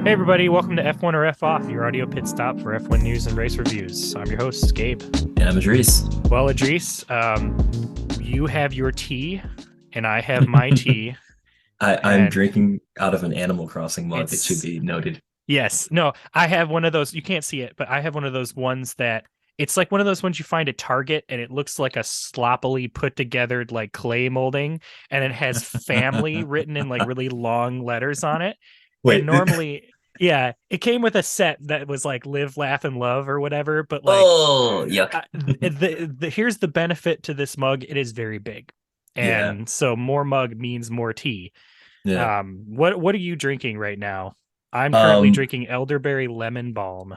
Hey everybody, welcome to F1 or F Off, your audio pit stop for F1 news and race reviews. I'm your host, Gabe. And I'm Idris. Well, Idris, you have your tea, and I have my tea, I'm and drinking out of an Animal Crossing mug. It should it's be noted. yes, no, I have one of those. You can't see it, but I have one of those ones that it's like one of those ones you find at Target, and it looks like a sloppily put together like clay molding, and it has family written in like really long letters on it. And Wait. normally, yeah, it came with a set that was like live, laugh, and love or whatever. But like, Oh, yuck. here's the benefit to this mug: it is very big, Yeah. and so more mug means more tea. Yeah. What are you drinking right now? I'm currently Um, drinking elderberry lemon balm.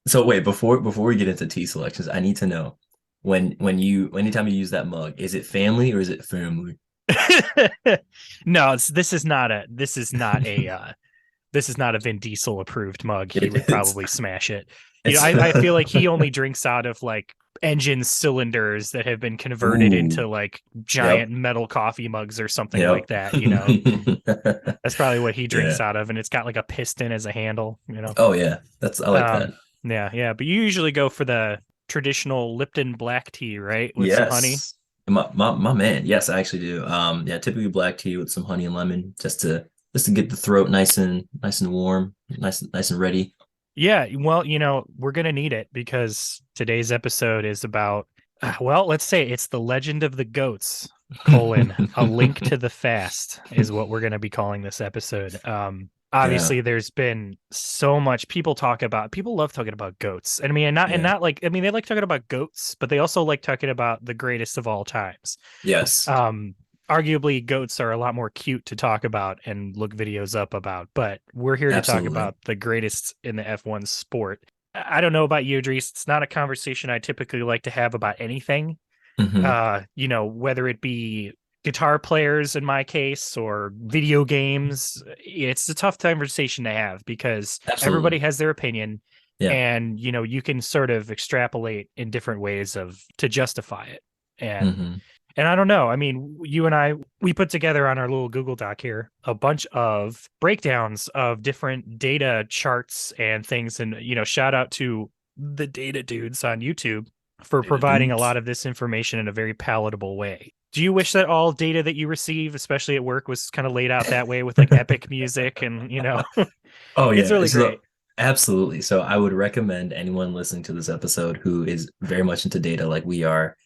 so wait, before we get into tea selections, I need to know anytime you use that mug, is it family or is it family? No, this is not a Vin Diesel approved mug. He would It's probably smash it. You know, it's I feel like he only drinks out of like engine cylinders that have been converted ooh. into like giant Yep. metal coffee mugs or something Yep. like that. You know, that's probably what he drinks Yeah. out of, and it's got like a piston as a handle. Oh yeah. I like that. Yeah. But you usually go for the traditional Lipton black tea, right, with some honey. Yes. My man. Yes, I actually do. Yeah, typically black tea with some honey and lemon just to get the throat nice and warm, nice and ready. Yeah, well, we're going to need it because today's episode is about, well, let's say it's the legend of the goats, colon, a link to the fast is what we're going to be calling this episode. Yeah, Obviously there's been so much people love talking about goats. And I mean, and yeah. not like, I mean, they like talking about goats, but they also like talking about the greatest of all times. Yes. Um, Arguably, goats are a lot more cute to talk about and look videos up about, but we're here to talk Absolutely. about the greatest in the F1 sport. I don't know about you, Idris. It's not a conversation I typically like to have about anything. Hmm. Whether it be guitar players in my case or video games, it's a tough conversation to have because everybody Absolutely. has their opinion Yeah. and you can sort of extrapolate in different ways of to justify it. And Hmm. and I don't know. I mean, you and I, we put together on our little Google Doc here a bunch of breakdowns of different data charts and things. And, shout out to the data dudes on YouTube for Data providing a dudes. lot of this information in a very palatable way. Do you wish that all data that you receive, especially at work, was kind of laid out that way with like epic music and, Oh it's yeah. really great. Absolutely. So I would recommend anyone listening to this episode who is very much into data like we are,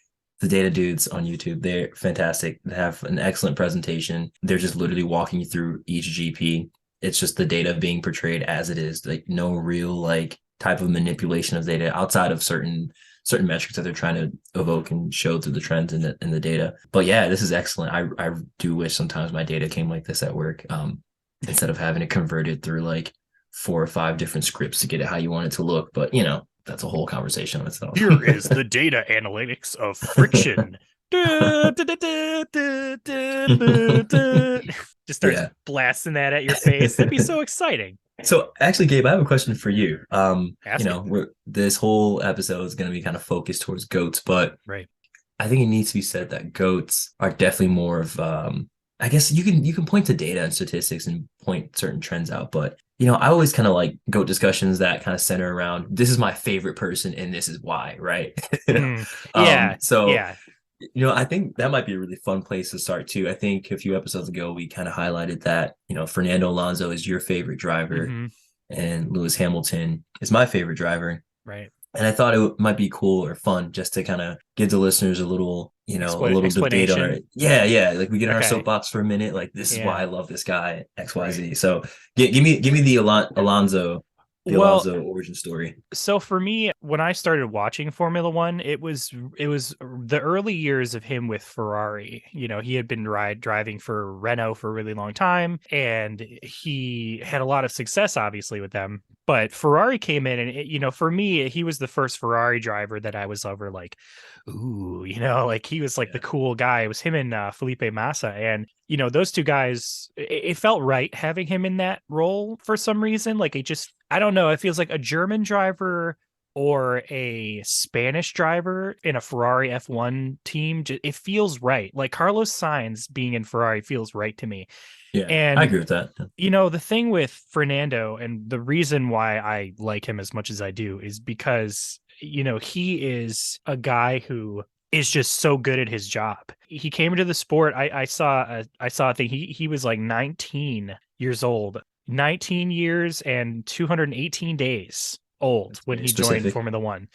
the data dudes on YouTube. They're fantastic. They have an excellent presentation. They're just literally walking you through each GP. It's just the data being portrayed as it is, like no real like type of manipulation of data outside of certain metrics that they're trying to evoke and show through the trends in the data. But yeah, this is excellent. I do wish sometimes my data came like this at work. Instead of having it converted through like four or five different scripts to get it how you want it to look. But that's a whole conversation on itself. Here is the data analytics of friction. Just starts Yeah. blasting that at your face. That'd be so exciting. So actually, Gabe, I have a question for you. Ask it. This whole episode is going to be kind of focused towards goats, but Right. I think it needs to be said that goats are definitely more of I guess you can point to data and statistics and point certain trends out, but I always kind of like goat discussions that kind of center around this is my favorite person and this is why, right? Yeah. So Yeah. I think that might be a really fun place to start too. I think a few episodes ago we kind of highlighted that, Fernando Alonso is your favorite driver Hmm. and Lewis Hamilton is my favorite driver. Right. And I thought it might be cool or fun just to kind of give the listeners a little debate on Explanation. it. Yeah, yeah. Like we get in our Okay. soapbox for a minute. Like this is why I Yeah. love this guy, X, Y, Right. Z. So give me the Well, Alonso origin story. so for me, when I started watching Formula One, it was the early years of him with Ferrari. He had been driving for Renault for a really long time, and he had a lot of success, obviously, with them. But Ferrari came in, and for me, he was the first Ferrari driver that I was ever like, ooh, like he was like the Yeah. cool guy. It was him and Felipe Massa, and those two guys. It felt right having him in that role for some reason. Like it just, I don't know. It feels like a German driver or a Spanish driver in a Ferrari F1 team, it feels right. Like Carlos Sainz being in Ferrari feels right to me. Yeah, I And agree with that. the thing with Fernando, and the reason why I like him as much as I do, is because, he is a guy who is just so good at his job. He came into the sport. I saw a thing. He was like 19 years old, 19 years and 218 days old That's when very he joined specific. Formula One,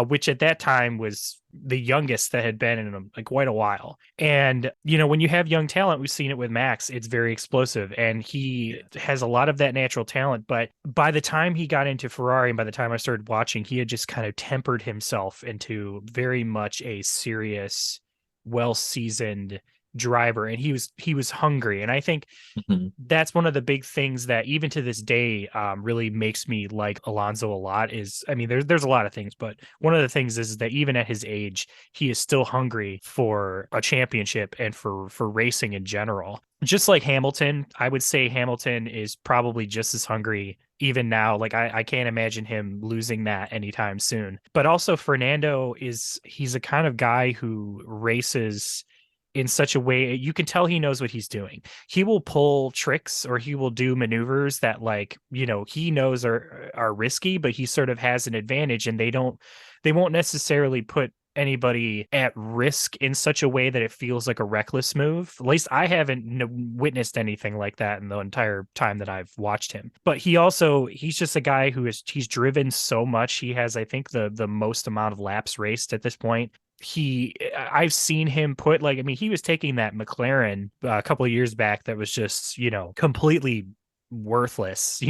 which at that time was the youngest that had been in quite a while. And, when you have young talent, we've seen it with Max, it's very explosive and he Yeah. has a lot of that natural talent. But by the time he got into Ferrari and by the time I started watching, he had just kind of tempered himself into very much a serious, well seasoned driver, and he was hungry. And I think Mhm. that's one of the big things that even to this day really makes me like Alonso a lot. Is, I mean, there's a lot of things, but one of the things is that even at his age, he is still hungry for a championship and for racing in general. Just like Hamilton, I would say Hamilton is probably just as hungry even now. Like I can't imagine him losing that anytime soon. But also Fernando he's a kind of guy who races in such a way you can tell he knows what he's doing. He will pull tricks or he will do maneuvers that, like, he knows are risky, but he sort of has an advantage, and they won't necessarily put anybody at risk in such a way that it feels like a reckless move. At least I haven't witnessed anything like that in the entire time that I've watched him. But he's just a guy he's driven so much. He has, I think, the most amount of laps raced at this point. I've seen him put, like, I mean, he was taking that McLaren a couple of years back that was just, completely worthless,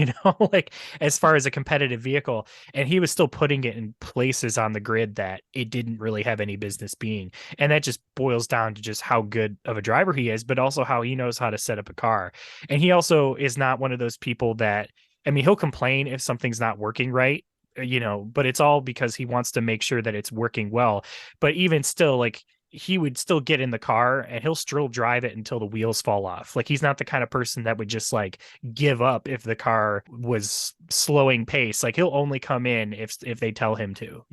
like as far as a competitive vehicle, and he was still putting it in places on the grid that it didn't really have any business being. And that just boils down to just how good of a driver he is, but also how he knows how to set up a car. And he also is not one of those people that, I mean, he'll complain if something's not working right, but it's all because he wants to make sure that it's working well. But even still, like, he would still get in the car and he'll still drive it until the wheels fall off. Like, he's not the kind of person that would just like give up if the car was slowing pace. Like, he'll only come in if they tell him to.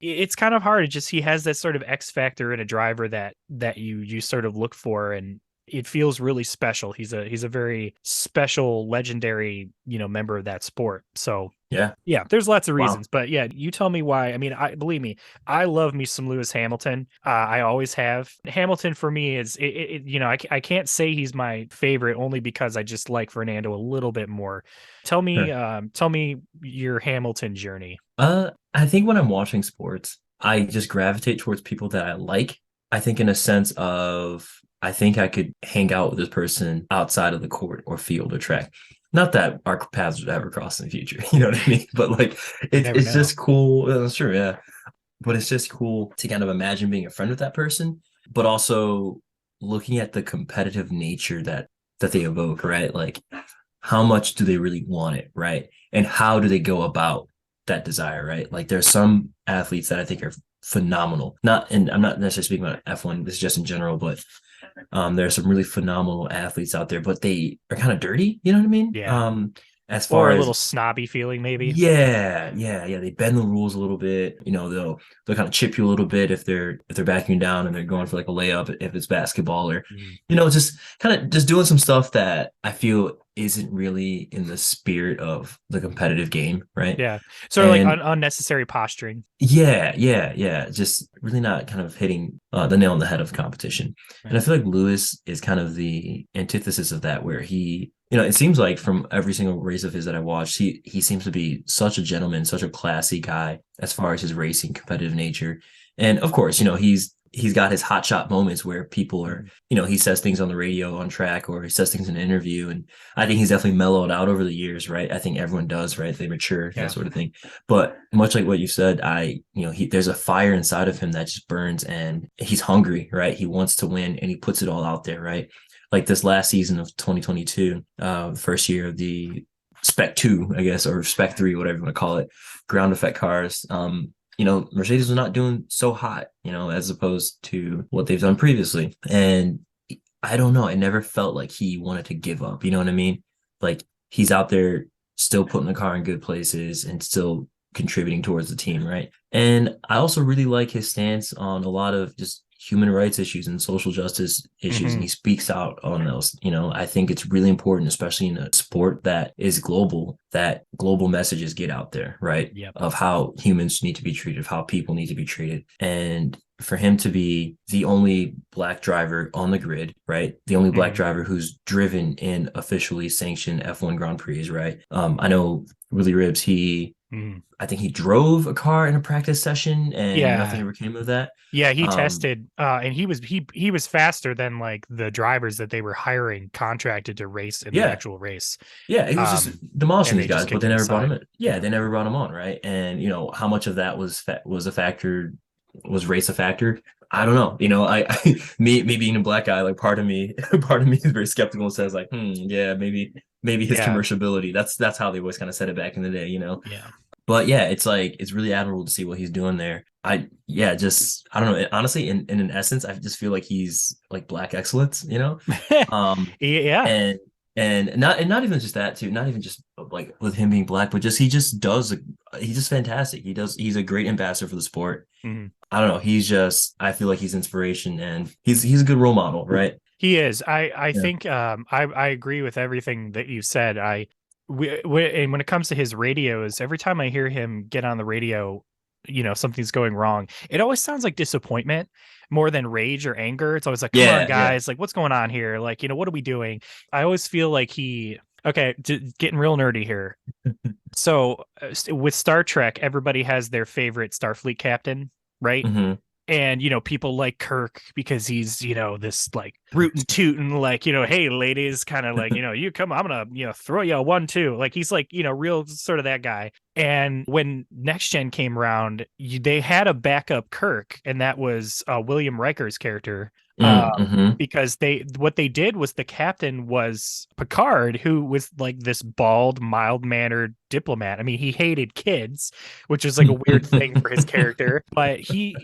It's kind of hard. It just, he has that sort of X factor in a driver that you sort of look for, and it feels really special. He's a very special, legendary, member of that sport. So Yeah. yeah, there's lots of Wow. reasons, but yeah, you tell me why. I mean, I believe me, I love me some Lewis Hamilton. I always have. Hamilton for me is, I can't say he's my favorite only because I just like Fernando a little bit more. Sure. Tell me your Hamilton journey. I think when I'm watching sports, I just gravitate towards people that I like. I think in a sense of I think I could hang out with this person outside of the court or field or track. Not that our paths would ever cross in the future, you know what I mean? But like You it's never it's know. just cool. Sure, yeah. But it's just cool to kind of imagine being a friend with that person, but also looking at the competitive nature that they evoke, right? Like how much do they really want it, right? And how do they go about that desire, right? Like there's some athletes that I think are phenomenal. Not, and I'm not necessarily speaking about F1, this is just in general, but there are some really phenomenal athletes out there, but they are kind of dirty, you know what I mean? Yeah. As Or far a as little snobby feeling, maybe. yeah. They bend the rules a little bit. They'll kind of chip you a little bit if they're backing you down and they're going for like a layup if it's basketball or Mm. just kind of just doing some stuff that I feel isn't really in the spirit of the competitive game, right? Yeah. Sort of like And unnecessary posturing. yeah. Just really not kind of hitting the nail on the head of competition. And Right. I feel like Lewis is kind of the antithesis of that, where it seems like from every single race of his that I watched, he seems to be such a gentleman, such a classy guy as far as his racing competitive nature. And of course, he's got his hot shot moments where people are, Mhm. he says things on the radio on track or he says things in an interview. And I think he's definitely mellowed out over the years, right? I think everyone does, right? They mature, that Yeah. sort of thing. But much like what you said, there's a fire inside of him that just burns and he's hungry, right? He wants to win and he puts it all out there, right? Like this last season of 2022, the first year of the Spec 2, I guess, or Spec 3, whatever you want to call it, ground effect cars. Mercedes was not doing so hot, as opposed to what they've done previously. And I don't know, it never felt like he wanted to give up. You know what I mean? Like he's out there still putting the car in good places and still contributing towards the team, right? And I also really like his stance on a lot of just human rights issues and social justice issues, and Hmm. he speaks out on those. I think it's really important, especially in a sport that is global, that global messages get out there, right? Yep. Of how humans need to be treated, of how people need to be treated. And for him to be the only black driver on the grid, right? The only black Hmm. driver who's driven in officially sanctioned F1 Grand Prix, right? I know Willie Ribs, Hmm. I think he drove a car in a practice session and nothing Yeah. ever came of that. Yeah, he Um, tested and he was faster than like the drivers that they were hiring contracted to race in the yeah, actual race. yeah, he was just Um demolishing and these they just guys, but kicked they him never brought him aside. in. Yeah, they never brought him on, right? And how much of that was a factor, was race a factor? I don't know. Me being a black guy, like part of me is very skeptical and says like, yeah, maybe his Yeah. commerciality. That's how they always kind of said it back in the day. Yeah. But yeah, it's like it's really admirable to see what he's doing there. I don't know. Honestly, in an essence, I just feel like he's like black excellence. Um Yeah. and not even just that too, not even just like with him being black, but just he's just fantastic. He's a great ambassador for the sport. Mhm. I don't know. I feel like he's inspiration and he's a good role model, right? He is. I Yeah. think I agree with everything that you said. And when it comes to his radios, every time I hear him get on the radio, something's going wrong. It always sounds like disappointment more than rage or anger. It's always like, "Come on, Yeah, yeah. guys! Like, what's going on here? Like, what are we doing?" I always feel like okay, getting real nerdy here. So, with Star Trek, everybody has their favorite Starfleet captain, right? Hmm. And people like Kirk because he's this like rootin' tootin' like hey ladies kind of like you come, I'm gonna throw you a 1-2, like he's like real sort of that guy. And when Next Gen came around, they had a backup Kirk, and that was William Riker's character. uh Mm-hmm. because what they did was the captain was Picard, who was like this bald, mild-mannered diplomat. I mean, he hated kids, which is like a weird thing for his character, but he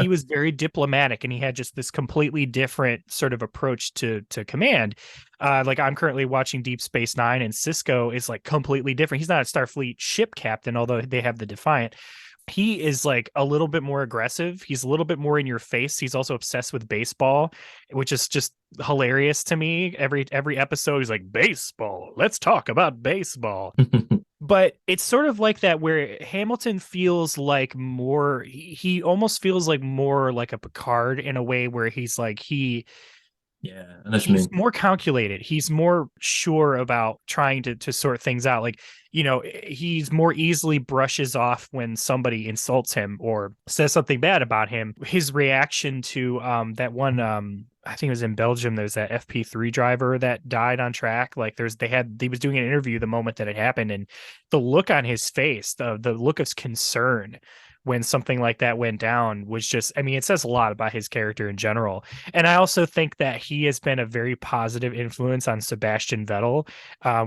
was very diplomatic, and he had just this completely different sort of approach to command. Like I'm currently watching Deep Space Nine, and Cisco is like completely different. He's not a Starfleet ship captain, although they have the Defiant. He is like a little bit more aggressive. He's a little bit more in your face. He's also obsessed with baseball, which is just hilarious to me. Every episode he's like, baseball, let's talk about baseball. But it's sort of like that where Hamilton feels like more, he almost feels like more like a Picard in a way where he's like Yeah, I know what you he's mean. more calculated. He's more sure about trying to sort things out. Like, he's more easily brushes off when somebody insults him or says something bad about him. His reaction to that one I think it was in Belgium, there's that FP3 driver that died on track. Like he was doing an interview the moment that it happened, and the look on his face, the look of concern when something like that went down was just, I mean, it says a lot about his character in general. And I also think that he has been a very positive influence on Sebastian Vettel,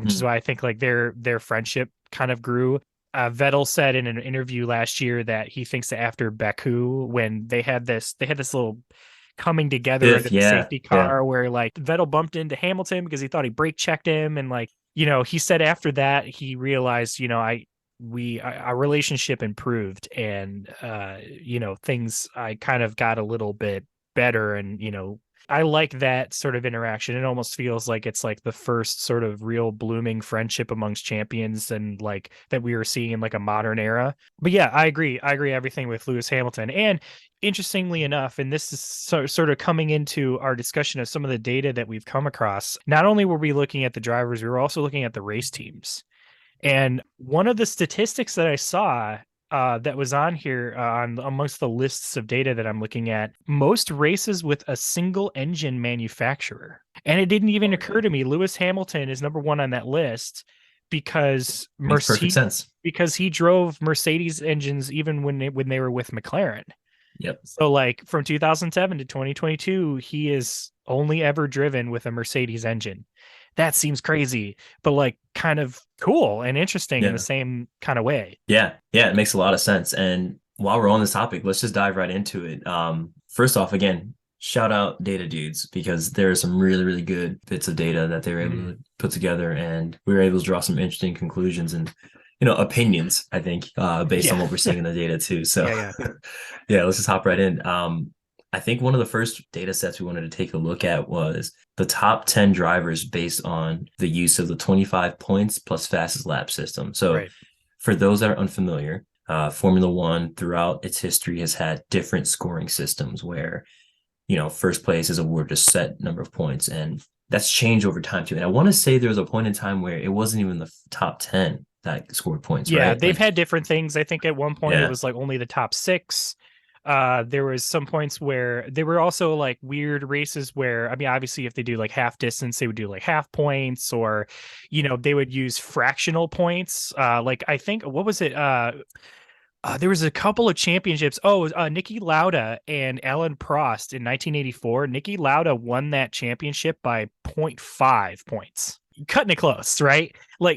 which is Mm. why I think like their friendship kind of grew. Vettel said in an interview last year that he thinks that after Baku, when they had this little coming together under Fifth, the yeah, safety yeah. car where like Vettel bumped into Hamilton because he thought he brake checked him, and like he said after that he realized our relationship improved, and things, I kind of got a little bit better, and I like that sort of interaction. It almost feels like it's like the first sort of real blooming friendship amongst champions, and like that we were seeing in like a modern era. But yeah, I agree everything with Lewis Hamilton. And interestingly enough, and this is sort of coming into our discussion of some of the data that we've come across, not only were we looking at the drivers, we were also looking at the race teams. And one of the statistics that I saw that was on here on amongst the lists of data that I'm looking at, most races with a single engine manufacturer. And it didn't even Oh occur yeah. to me Lewis Hamilton is number one on that list because Makes perfect sense. he drove Mercedes engines even when they were with McLaren. Yep. So like from 2007 to 2022, he is only ever driven with a Mercedes engine. That seems crazy, but like kind of cool and interesting in the Yeah. same kind of way. Yeah. Yeah. It makes a lot of sense. And while we're on this topic, let's just dive right into it. First off, again, shout out data dudes because there are some really, really good bits of data that they were able Mhm. to put together and we were able to draw some interesting conclusions. And opinions, I think, based on Yeah. what we're seeing in the data too. So Yeah, yeah. yeah, let's just hop right in. I think one of the first data sets we wanted to take a look at was the top 10 drivers based on the use of the 25 points plus fastest lap system. So Right. for those that are unfamiliar, Formula One throughout its history has had different scoring systems where, first place is awarded a set number of points. And that's changed over time too. And I want to say there was a point in time where it wasn't even the top 10 that scored points, Yeah, right? they've Like, had different things. I think at one point it yeah. was like only the top six. There was some points where there were also like weird races where, I mean, obviously if they do like half distance, they would do like half points, or, they would use fractional points. Like I think, what was it? There was a couple of championships. Oh, Niki Lauda and Alan Prost in 1984. Niki Lauda won that championship by zero point 0.5 points. Cutting it close, right? Oh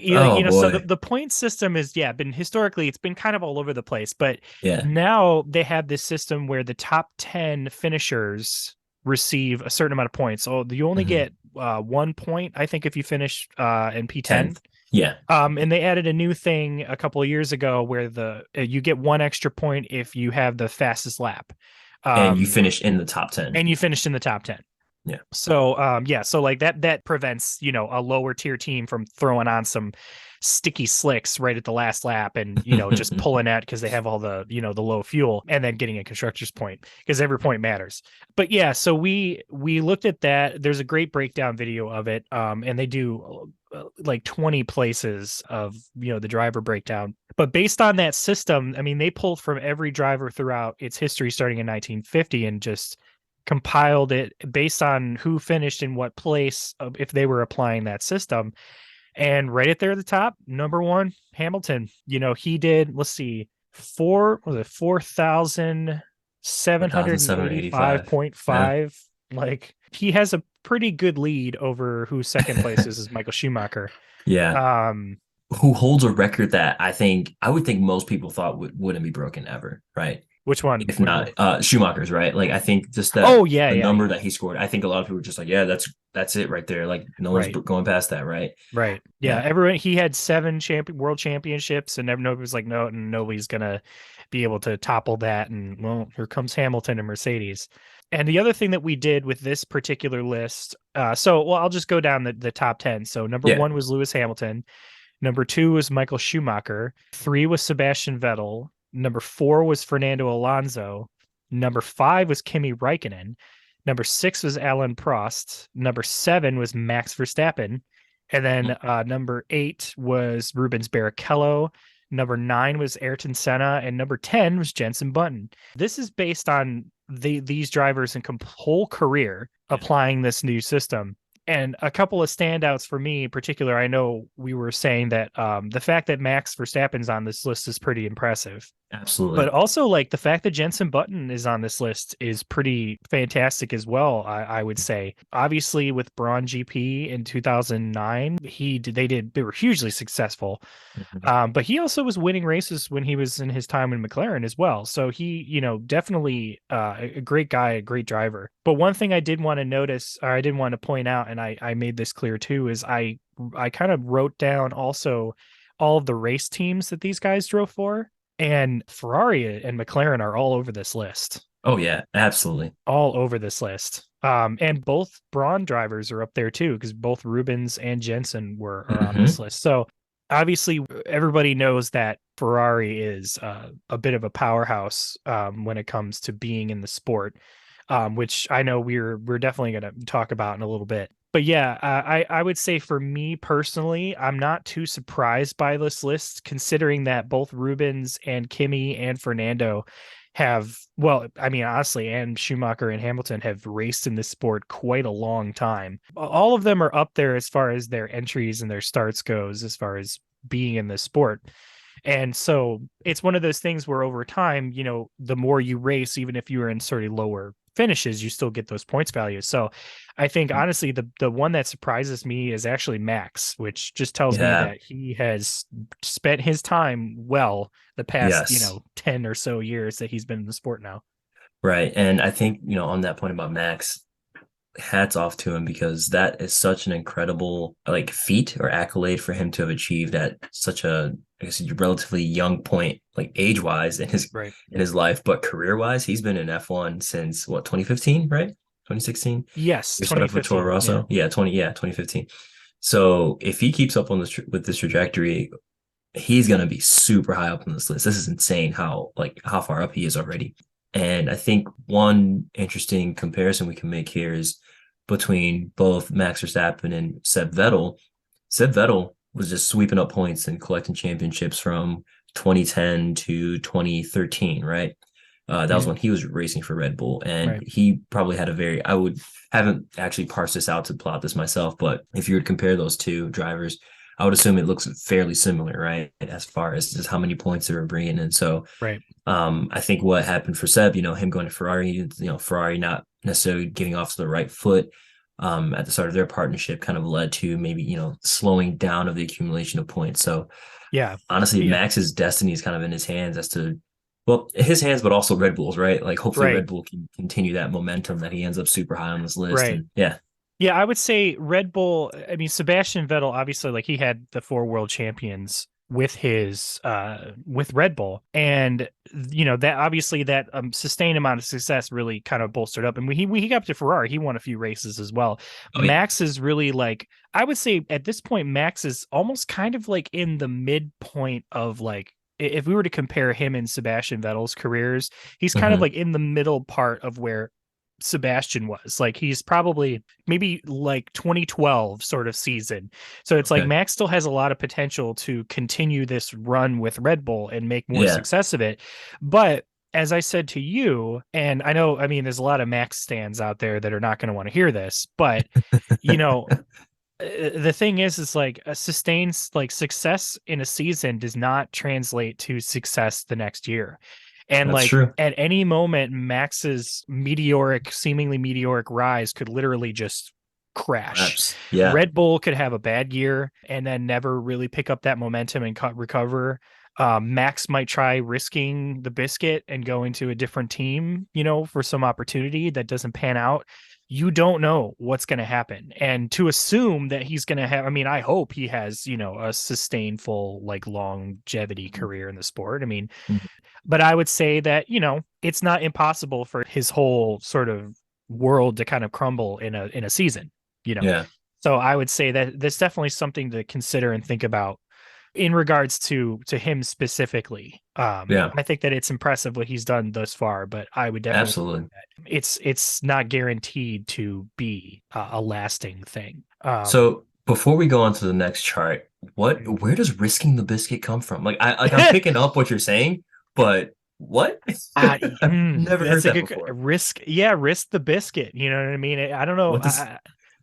So the, boy. the point system is, yeah, been historically, it's been kind of all over the place, but Yeah. now they have this system where the top 10 finishers receive a certain amount of points. So you only Mhm. get 1 point, I think, if you finish in P10. 10th. Yeah. And they added a new thing a couple of years ago where the you get one extra point if you have the fastest lap, And you um, finish in the top 10. and you finished in the top 10. Yeah. So yeah, so like that prevents, a lower tier team from throwing on some sticky slicks right at the last lap and, just pulling at because they have all the, the low fuel, and then getting a constructor's point because every point matters. But yeah, so we looked at that. There's a great breakdown video of it. And they do like 20 places of, the driver breakdown. But based on that system, I mean, they pulled from every driver throughout its history starting in 1950 and just compiled it based on who finished in what place if they were applying that system. And right at there at the top, number one, Hamilton. He did, let's see, was it 4,785. Yeah. 4,785.5. Like he has a pretty good lead over who second place is Michael Schumacher. Yeah. Um, Who holds a record that I would think most people thought wouldn't be broken ever, right? which one? If not Schumacher's, right? Like I think just that Oh yeah, the yeah, number yeah. that he scored, I think a lot of people were just like, yeah, that's it right there. Like no one's Right. going past that, right? Right. Yeah. Yeah. Everyone, he had seven world championships, and nobody was like, no, and nobody's gonna be able to topple that. And well, here comes Hamilton and Mercedes. And the other thing that we did with this particular list, I'll just go down the top 10. So number Yeah. one was Lewis Hamilton. Number two was Michael Schumacher. Three was Sebastian Vettel. Number four was Fernando Alonso. Number five was Kimi Räikkönen. Number six was Alan Prost. Number seven was Max Verstappen. And then number eight was Rubens Barrichello. Number nine was Ayrton Senna. And number 10 was Jenson Button. This is based on these drivers' whole career Yeah. applying this new system. And a couple of standouts for me in particular, I know we were saying that the fact that Max Verstappen's on this list is pretty impressive. But Absolutely. also, like the fact that Jenson Button is on this list is pretty fantastic as well. I would say, obviously, with Braun GP in 2009, they were hugely successful. Mhm. But he also was winning races when he was in his time in McLaren as well. So he, definitely a great guy, a great driver. But one thing I did want to notice, or I did want to point out, and I made this clear too, is I kind of wrote down also all of the race teams that these guys drove for. And Ferrari and McLaren are all over this list, Oh yeah, absolutely. all over this list. And both Braun drivers are up there too, because both Rubens and Jensen are on this Hmm. list. So obviously, everybody knows that Ferrari is a bit of a powerhouse when it comes to being in the sport, which I know we're definitely going to talk about in a little bit. But yeah, I would say for me personally, I'm not too surprised by this list, considering that both Rubens and Kimi and Fernando have, well, I mean, honestly, and Schumacher and Hamilton have raced in this sport quite a long time. All of them are up there as far as their entries and their starts goes, as far as being in this sport. And so it's one of those things where over time, the more you race, even if you are in sort of lower finishes, you still get those points values. So I think honestly, the one that surprises me is actually Max, which just tells me Yeah. that he has spent his time well the past, Yes. 10 or so years that he's been in the sport now. Right. And I think, on that point about Max, hats off to him because that is such an incredible like feat or accolade for him to have achieved at such a I guess a relatively young point, like age wise Right. in his life, but career wise, he's been in F1 since what, 2015, right? 2016. Yes, We started off with Toro 2015. Yeah. Rosso. Yeah, 2015. So if he keeps up on this with this trajectory, he's gonna be super high up on this list. This is insane how far up he is already. And I think one interesting comparison we can make here is between both Max Verstappen and Seb Vettel. Seb Vettel was just sweeping up points and collecting championships from 2010 to 2013, right? That was Mhm. when he was racing for Red Bull, and Right. he probably had a very. I would haven't actually parsed this out to plot this myself, but if you would compare those two drivers, I would assume it looks fairly similar, right? As far as just how many points they were bringing, and so Right. I think what happened for Seb, him going to Ferrari, Ferrari not necessarily getting off to the right foot at the start of their partnership kind of led to maybe, slowing down of the accumulation of points. So Yeah. honestly, Yeah. Max's destiny is kind of in his hands as to, well, his hands, but also Red Bull's, right? Like hopefully Right. Red Bull can continue that momentum that he ends up super high on this list. Right. And yeah. Yeah, I would say Red Bull. I mean, Sebastian Vettel, obviously, like he had the four world champions with his with Red Bull, and that obviously that sustained amount of success really kind of bolstered up. And when he got up to Ferrari, he won a few races as well. Oh yeah. Max is really like, I would say at this point, Max is almost kind of like in the midpoint of like, if we were to compare him and Sebastian Vettel's careers, he's kind of Hmm. like in the middle part of where Sebastian was. Like he's probably maybe like 2012 sort of season. So it's like Okay. Max still has a lot of potential to continue this run with Red Bull and make more Yeah. success of it. But as I said to you, and I know, I mean, there's a lot of Max stands out there that are not going to want to hear this, but you know, the thing is like a sustained like success in a season does not translate to success the next year. And That's like true. at any moment, Max's seemingly meteoric rise could literally just crash. Perhaps. Yeah. Red Bull could have a bad year and then never really pick up that momentum and recover. Max might try risking the biscuit and go into a different team, for some opportunity that doesn't pan out. You don't know what's going to happen. And to assume that he's going to have, I mean, I hope he has, a sustainable, like longevity career in the sport. I mean, Mhm. but I would say that, it's not impossible for his whole sort of world to kind of crumble in a season, you know. Yeah. So I would say that that's definitely something to consider and think about in regards to him specifically. Yeah. I think that it's impressive what he's done thus far, but I would definitely Absolutely. it's not guaranteed to be a lasting thing. So before we go on to the next chart, where does risking the biscuit come from? I'm picking up what you're saying, but what? I've never heard That's a that good before. risk. Yeah, risk the biscuit. You know what I mean? I don't know. What does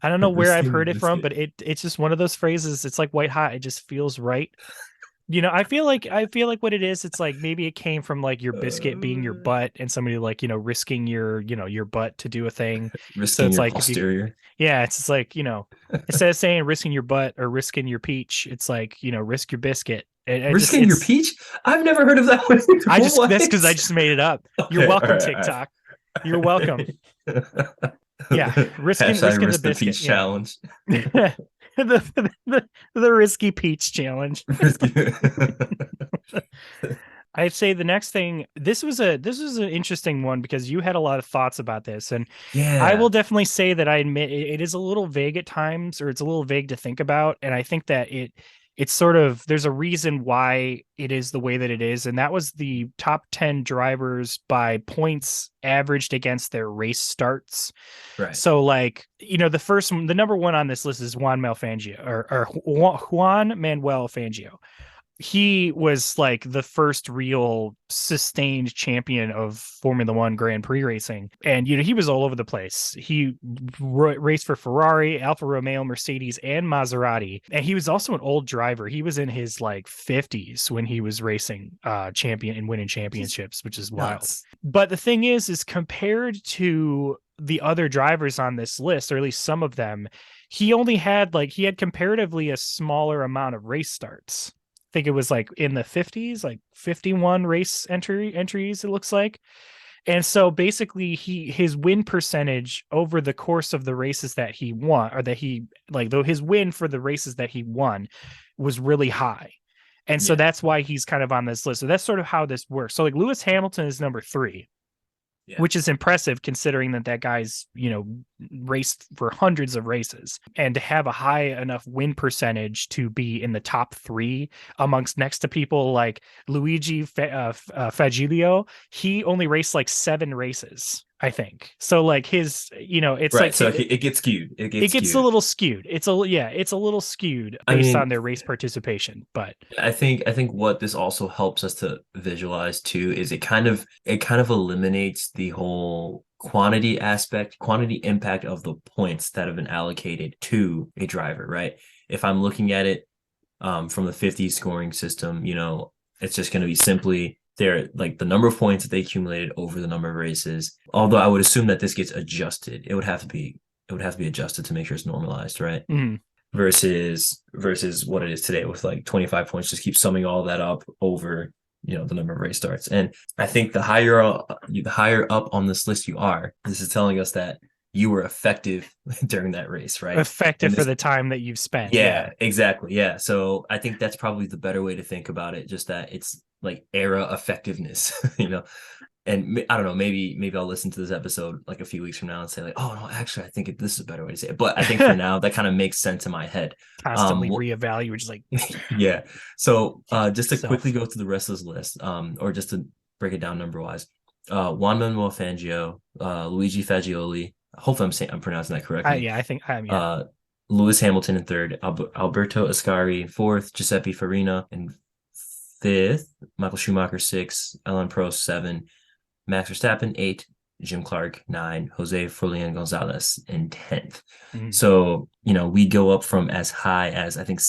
I don't know where I've risking the heard it from, biscuit? but it's just one of those phrases. It's like white hot. It just feels right. I feel like what it is, it's like maybe it came from like your biscuit being your Uh, butt and somebody like, risking your butt to do a thing. So risking it's your like if you posterior. yeah, it's just like, instead of saying risking your butt or risking your peach, it's like, risk your biscuit. Risking your It's peach? I've never heard of that one. What? that's because I just made it up. You're Okay, all welcome, right, all TikTok. You're welcome. right. Yeah. Risking Hashtag risking the risk the biscuit. peach Yeah. challenge. The risky peach challenge. I'd say the next thing, this was an interesting one because you had a lot of thoughts about this, and I will Yeah, definitely say that I admit it is a little vague at times, or it's a little vague to think about, and I think that it's sort of there's a reason why it is the way that it is, and that was the top 10 drivers by points averaged against their race starts. right. So like, the number one on this list is Juan Fangio or Juan Manuel Fangio. He was like the first real sustained champion of Formula One Grand Prix racing. And, he was all over the place. He raced for Ferrari, Alfa Romeo, Mercedes, and Maserati. And he was also an old driver. He was in his like 50s when he was racing champion and winning Just championships, which is wild. nuts. But the thing is compared to the other drivers on this list, or at least some of them, he had comparatively a smaller amount of race starts. I think it was like in the 50s, like 51 race entries, it looks like. And so basically his win percentage over the course of the races that he won, or that he like though his win for the races that he won was really high. And so Yeah. that's why he's kind of on this list. So that's sort of how this works. So like Lewis Hamilton is number 3, Yeah. which is impressive considering that guy's, raced for hundreds of races, and to have a high enough win percentage to be in the top 3 amongst next to people like Luigi Fagilio. He only raced like 7 races, I think. So like his, it's Right. like So it gets skewed. It it gets gets a skewed. little skewed. It's a little skewed I based on mean, their race participation, but I think what this also helps us to visualize too is it kind of eliminates the whole quantity impact of the points that have been allocated to a driver, right? If I'm looking at it from the 50 scoring system, it's just going to be simply their like the number of points that they accumulated over the number of races. Although I would assume that this gets adjusted. It would have to be adjusted to make sure it's normalized, right? mm, Versus what it is today with like 25 points, just keep summing all that up over the number of race starts. And I think the higher up on this list you are, this is telling us that you were effective during that race, right? effective And for this, the time that you've spent. Yeah. yeah, exactly. Yeah. So I think that's probably the better way to think about it, just that it's like era effectiveness, and I don't know, maybe I'll listen to this episode like a few weeks from now and say like, oh no, actually, I think this is a better way to say it. But I think for now, that kind of makes sense in my head. Constantly reevaluate, just like Yeah. So just to quickly self. go through the rest of this list, or just to break it down number wise, Juan Manuel Fangio, Luigi Fagioli. Hopefully, I'm pronouncing that correctly. Yeah, I think I'm, yeah. Uh, Lewis Hamilton in third, Alberto Ascari in fourth, Giuseppe Farina in fifth, Michael Schumacher six, Alain Prost seven, Max Verstappen eight, Jim Clark nine, Jose Froilán Gonzalez in 10th. Mhm. So, we go up from as high as I think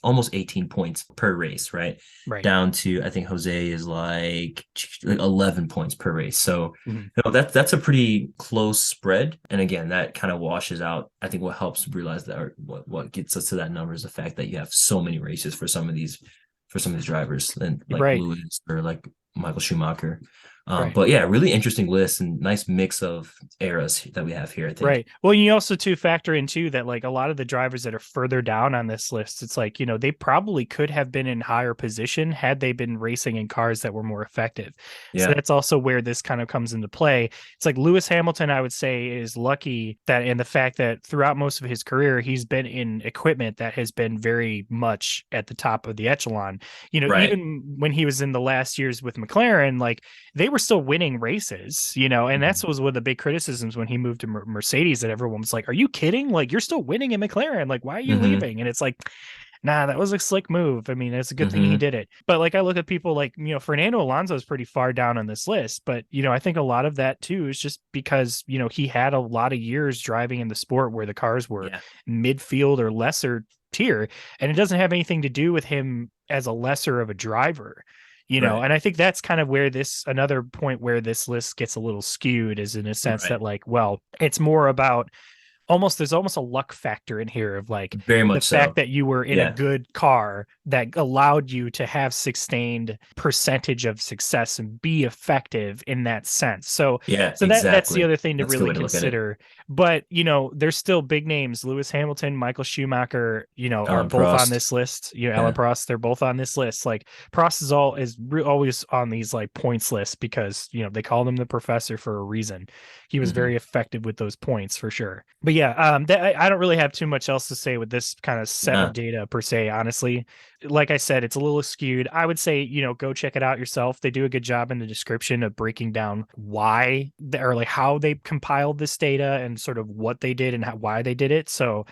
almost 18 points per race, right? Right. Down to I think Jose is like 11 points per race. So, Mhm. that's a pretty close spread. And again, that kind of washes out. I think what helps realize that, or what gets us to that number is the fact that you have so many races for some of these drivers, and like Right. Lewis or like Michael Schumacher. Right. But yeah, really interesting list and nice mix of eras that we have here, I think. Right. Well, you also too factor in too that like a lot of the drivers that are further down on this list, it's like, they probably could have been in higher position had they been racing in cars that were more effective. So Yeah. that's also where this kind of comes into play. It's like Lewis Hamilton, I would say, is lucky that in the fact that throughout most of his career, he's been in equipment that has been very much at the top of the echelon. Right. Even when he was in the last years with McLaren, like they were still winning races, and Mhm. that's was one of the big criticisms when he moved to Mercedes, that everyone was like, "Are you kidding? Like you're still winning in McLaren. Like why are you Mhm. leaving?" And it's like, nah, that was a slick move. I mean, it's a good thing he Mhm. did it. But like I look at people like, Fernando Alonso is pretty far down on this list, but I think a lot of that too is just because, he had a lot of years driving in the sport where the cars were Yeah. midfield or lesser tier, and it doesn't have anything to do with him as a lesser of a driver. Right. And I think that's kind of where another point where this list gets a little skewed is in a sense Right. that like, well, it's more about there's almost a luck factor in here of like Very the much fact so. that you were in a Yeah. good car that allowed you to have sustained percentage of success and be effective in that sense. Yeah, So that's the exactly. other thing to That's a good really way to look at it. consider. But there's still big names. Lewis Hamilton, Michael Schumacher, are Alan both on Prost. this list. Alan Yeah. Prost, they're both on this list. Like Prost always on these like points lists because they call him the professor for a reason. He was Mhm. very effective with those points for sure. But yeah, I don't really have too much else to say with this kind of set of Nah. data per se. Honestly, like I said, it's a little skewed. I would say go check it out yourself. They do a good job in the description of breaking down why or like how they compiled this data and sort of what they did and why they did it. So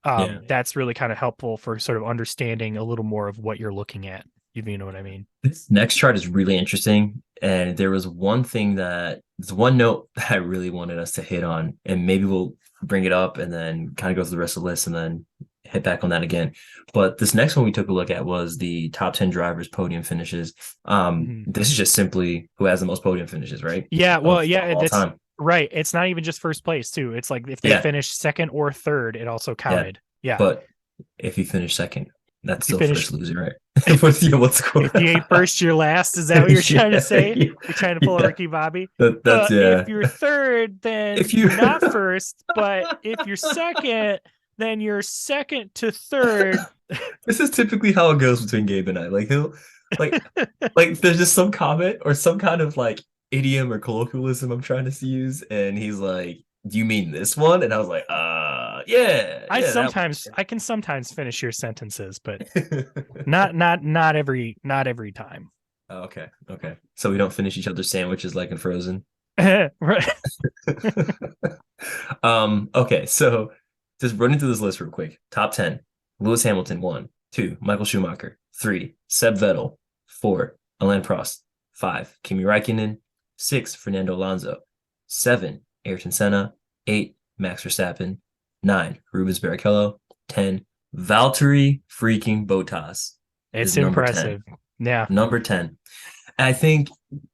Yeah. that's really kind of helpful for sort of understanding a little more of what you're looking at. If you know what I mean. This next chart is really interesting. And there's one note that I really wanted us to hit on, and maybe we'll bring it up and then kind of go through the rest of the list and then hit back on that again. But this next one we took a look at was the top 10 drivers podium finishes. Mhm. This is just simply who has the most podium finishes, right? Yeah, well, Of yeah, all that's time. right. It's not even just first place too. It's like if they Yeah. finished second or third, it also Yeah. counted. Yeah. But if you finish second, that's If you still finish first loser, right? What's score? if you ain't first, you're last. Is that what you're trying to Yeah, say? yeah, You're trying to pull a yeah. Ricky Bobby. That's If yeah. you're third, then If you you're not first. But if you're second, then your second to third. This is typically how it goes between Gabe and I. Like he'll like there's just some comment or some kind of like idiom or colloquialism I'm trying to use, and he's like, "Do you mean this one?" And I was like, yeah, yeah, that I can sometimes finish your sentences, but one." not every time. Oh, okay, okay. So we don't finish each other's sandwiches like in Frozen. Right. Okay, so just running through this list real quick. Top 10. Lewis Hamilton, 1. 2. Michael Schumacher. 3. Seb Vettel. 4. Alain Prost. 5. Kimi Räikkönen. 6. Fernando Alonso. 7. Ayrton Senna. 8. Max Verstappen. 9. Rubens Barrichello. 10. Valtteri freaking Bottas It's is number 10. impressive. Yeah. Number 10. I think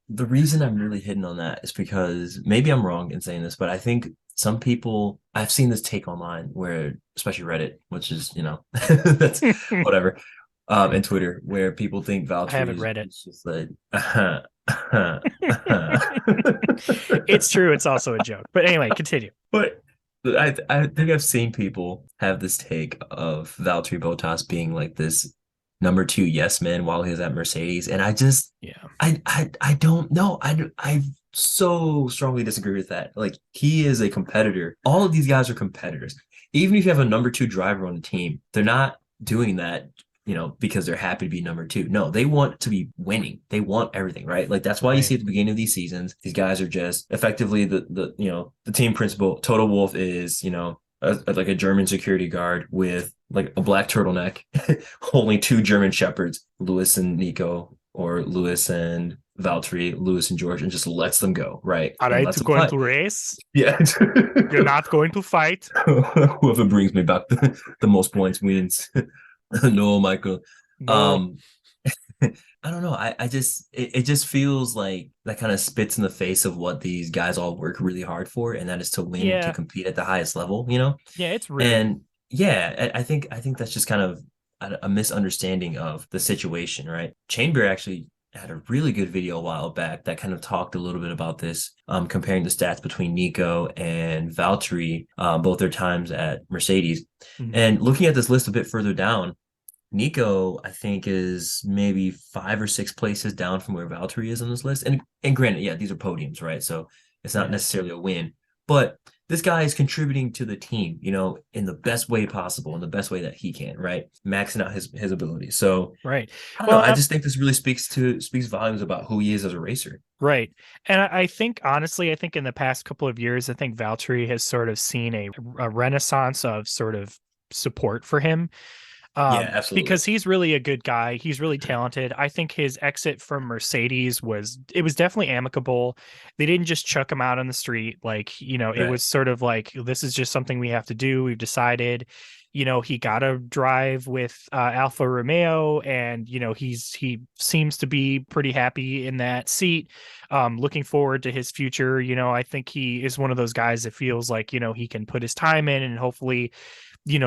the reason I'm really hitting on that is because maybe I'm wrong in saying this, but I think some people, I've seen this take online where, especially Reddit, which is, that's I whatever, and Twitter, where people think Valtteri haven't read it. is just like, It's true. It's also a joke. But anyway, continue. but I think I've seen people have this take of Valtteri Bottas being like this number 2 yes man while he was at Mercedes, and Yeah. I don't know. I so strongly disagree with that. Like he is a competitor. All of these guys are competitors. Even if you have a number 2 driver on the team, they're not doing that, because they're happy to be number 2. No, they want to be winning. They want everything, right? Like that's why you Right. see at the beginning of these seasons, these guys are just effectively the team principal. Toto Wolff is, like a German security guard with like a black turtleneck, holding 2 German shepherds, Lewis and Nico, or Lewis and Valtteri, Lewis and George, and just lets them go, right? All And right, lets them going fight. to race. Yeah. You're not going to fight. Whoever brings me back the most points wins. No, Michael. No. Um, I don't know. I just it just feels like that kind of spits in the face of what these guys all work really hard for, and that is to win, to Yeah. compete at the highest level. Yeah, it's rude. And yeah, I think that's just kind of a misunderstanding of the situation, right? Chamber actually had a really good video a while back that kind of talked a little bit about this, comparing the stats between Nico and Valtteri, both their times at Mercedes. Mhm. And looking at this list a bit further down, Nico, I think, is maybe 5 or 6 places down from where Valtteri is on this list. And granted, yeah, these are podiums, right? So it's not Yeah. necessarily a win, but this guy is contributing to the team, in the best way possible, in the best way that he can, right? Maxing out his abilities. So Right. I don't know. Well, I just think this really speaks volumes about who he is as a racer. right. And I think, honestly, I think in the past couple of years, I think Valtteri has sort of seen a renaissance of sort of support for him. Yeah, absolutely. Because he's really a good guy. He's really talented. I think his exit from Mercedes was definitely amicable. They didn't just chuck him out on the street. Like, it Right. was sort of like, this is just something we have to do. We've decided, he got to drive with Alfa Romeo, and, he seems to be pretty happy in that seat. Looking forward to his future. I think he is one of those guys that feels like, he can put his time in and hopefully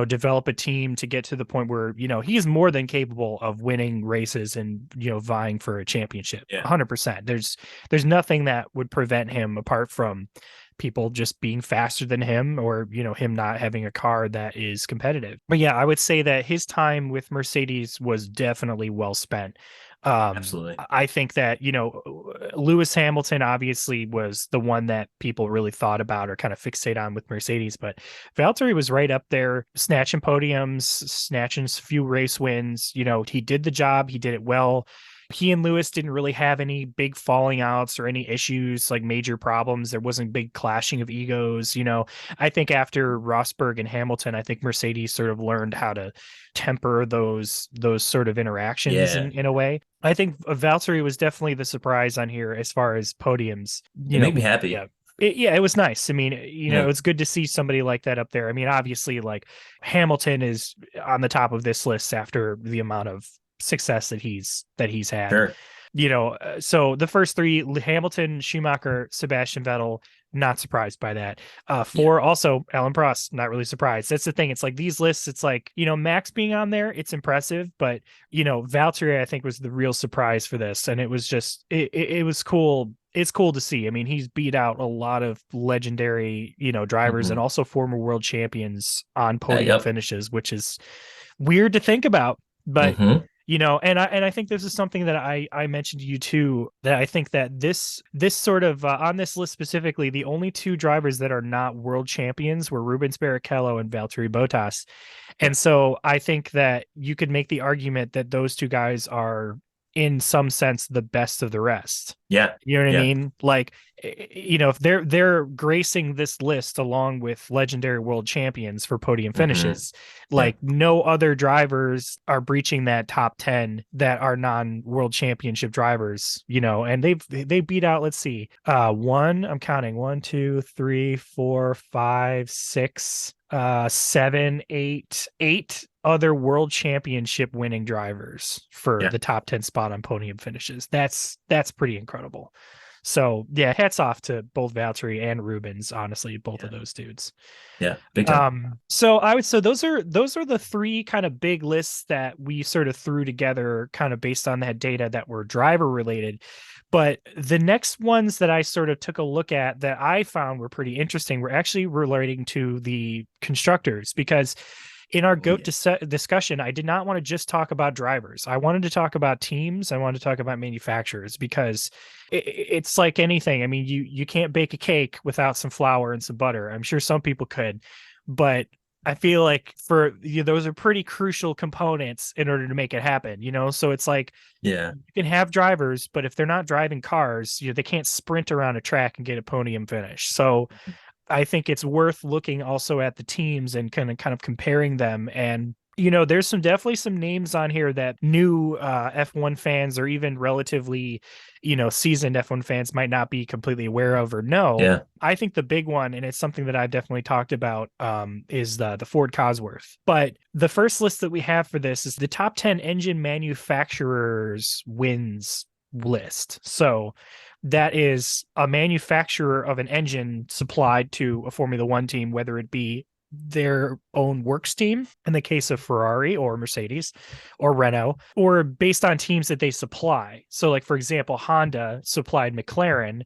develop a team to get to the point where, he's more than capable of winning races and, vying for a championship. Yeah. 100%. There's nothing that would prevent him, apart from people just being faster than him, or, him not having a car that is competitive. But yeah, I would say that his time with Mercedes was definitely well spent. Absolutely. I think that, Lewis Hamilton obviously was the one that people really thought about or kind of fixate on with Mercedes, but Valtteri was right up there, snatching podiums, snatching a few race wins. He did the job, he did it well. He and Lewis didn't really have any big falling outs or any issues, like major problems. There wasn't big clashing of egos. I think after Rosberg and Hamilton, I think Mercedes sort of learned how to temper those sort of interactions Yeah. in a way. I think Valtteri was definitely the surprise on here as far as podiums. It made me happy. Yeah. It was nice. I mean, Yeah. it's good to see somebody like that up there. I mean, obviously, like Hamilton is on the top of this list after the amount of success that he's had. Sure. So the first 3: Hamilton, Schumacher, Sebastian Vettel. Not surprised by that. 4, Yeah. also Alan Prost. Not really surprised. That's the thing. It's like these lists. It's like, Max being on there, it's impressive, but Valtteri, I think, was the real surprise for this, and it was just it was cool it's cool to see. I mean, he's beat out a lot of legendary, drivers and Hmm. also former world champions on podium Yep. finishes, which is weird to think about. But Hmm. and I think this is something that I mentioned to you too, that I think that this sort of on this list specifically, the only two drivers that are not world champions were Rubens Barrichello and Valtteri Bottas. Yeah. And so I think that you could make the argument that those two guys are in some sense the best of the rest. Yeah. You know what I Yeah. mean? Like, if they're gracing this list along with legendary world champions for podium Hmm. finishes, Yeah. like no other drivers are breaching that top 10 that are non-world championship drivers, and they beat out, let's see, I'm counting one, two, three, four, five, six, seven, eight other world championship winning drivers for Yeah. the top 10 spot on podium finishes. That's pretty incredible. So yeah, hats off to both Valtteri and Rubens, honestly, both of Yeah. those dudes. Yeah. Big time. So those are the three kind of big lists that we sort of threw together kind of based on that data that were driver related. But the next ones that I sort of took a look at that I found were pretty interesting were actually relating to the constructors, because in our Oh GOAT yeah. discussion, I did not want to just talk about drivers. I wanted to talk about teams. I wanted to talk about manufacturers, because it's like anything. I mean, you can't bake a cake without some flour and some butter. I'm sure some people could, but I feel like those are pretty crucial components in order to make it happen. So it's like Yeah. you can have drivers, but if they're not driving cars, they can't sprint around a track and get a podium finish. So I think it's worth looking also at the teams and kind of comparing them. And there's definitely some names on here that new F1 fans or even relatively, seasoned F1 fans might not be completely aware of or know. Yeah. I think the big one, and it's something that I've definitely talked about, is the Ford Cosworth. But the first list that we have for this is the top 10 engine manufacturers wins list. So that is a manufacturer of an engine supplied to a Formula One team, whether it be their own works team in the case of Ferrari or Mercedes or Renault, or based on teams that they supply. So, like, for example, Honda supplied McLaren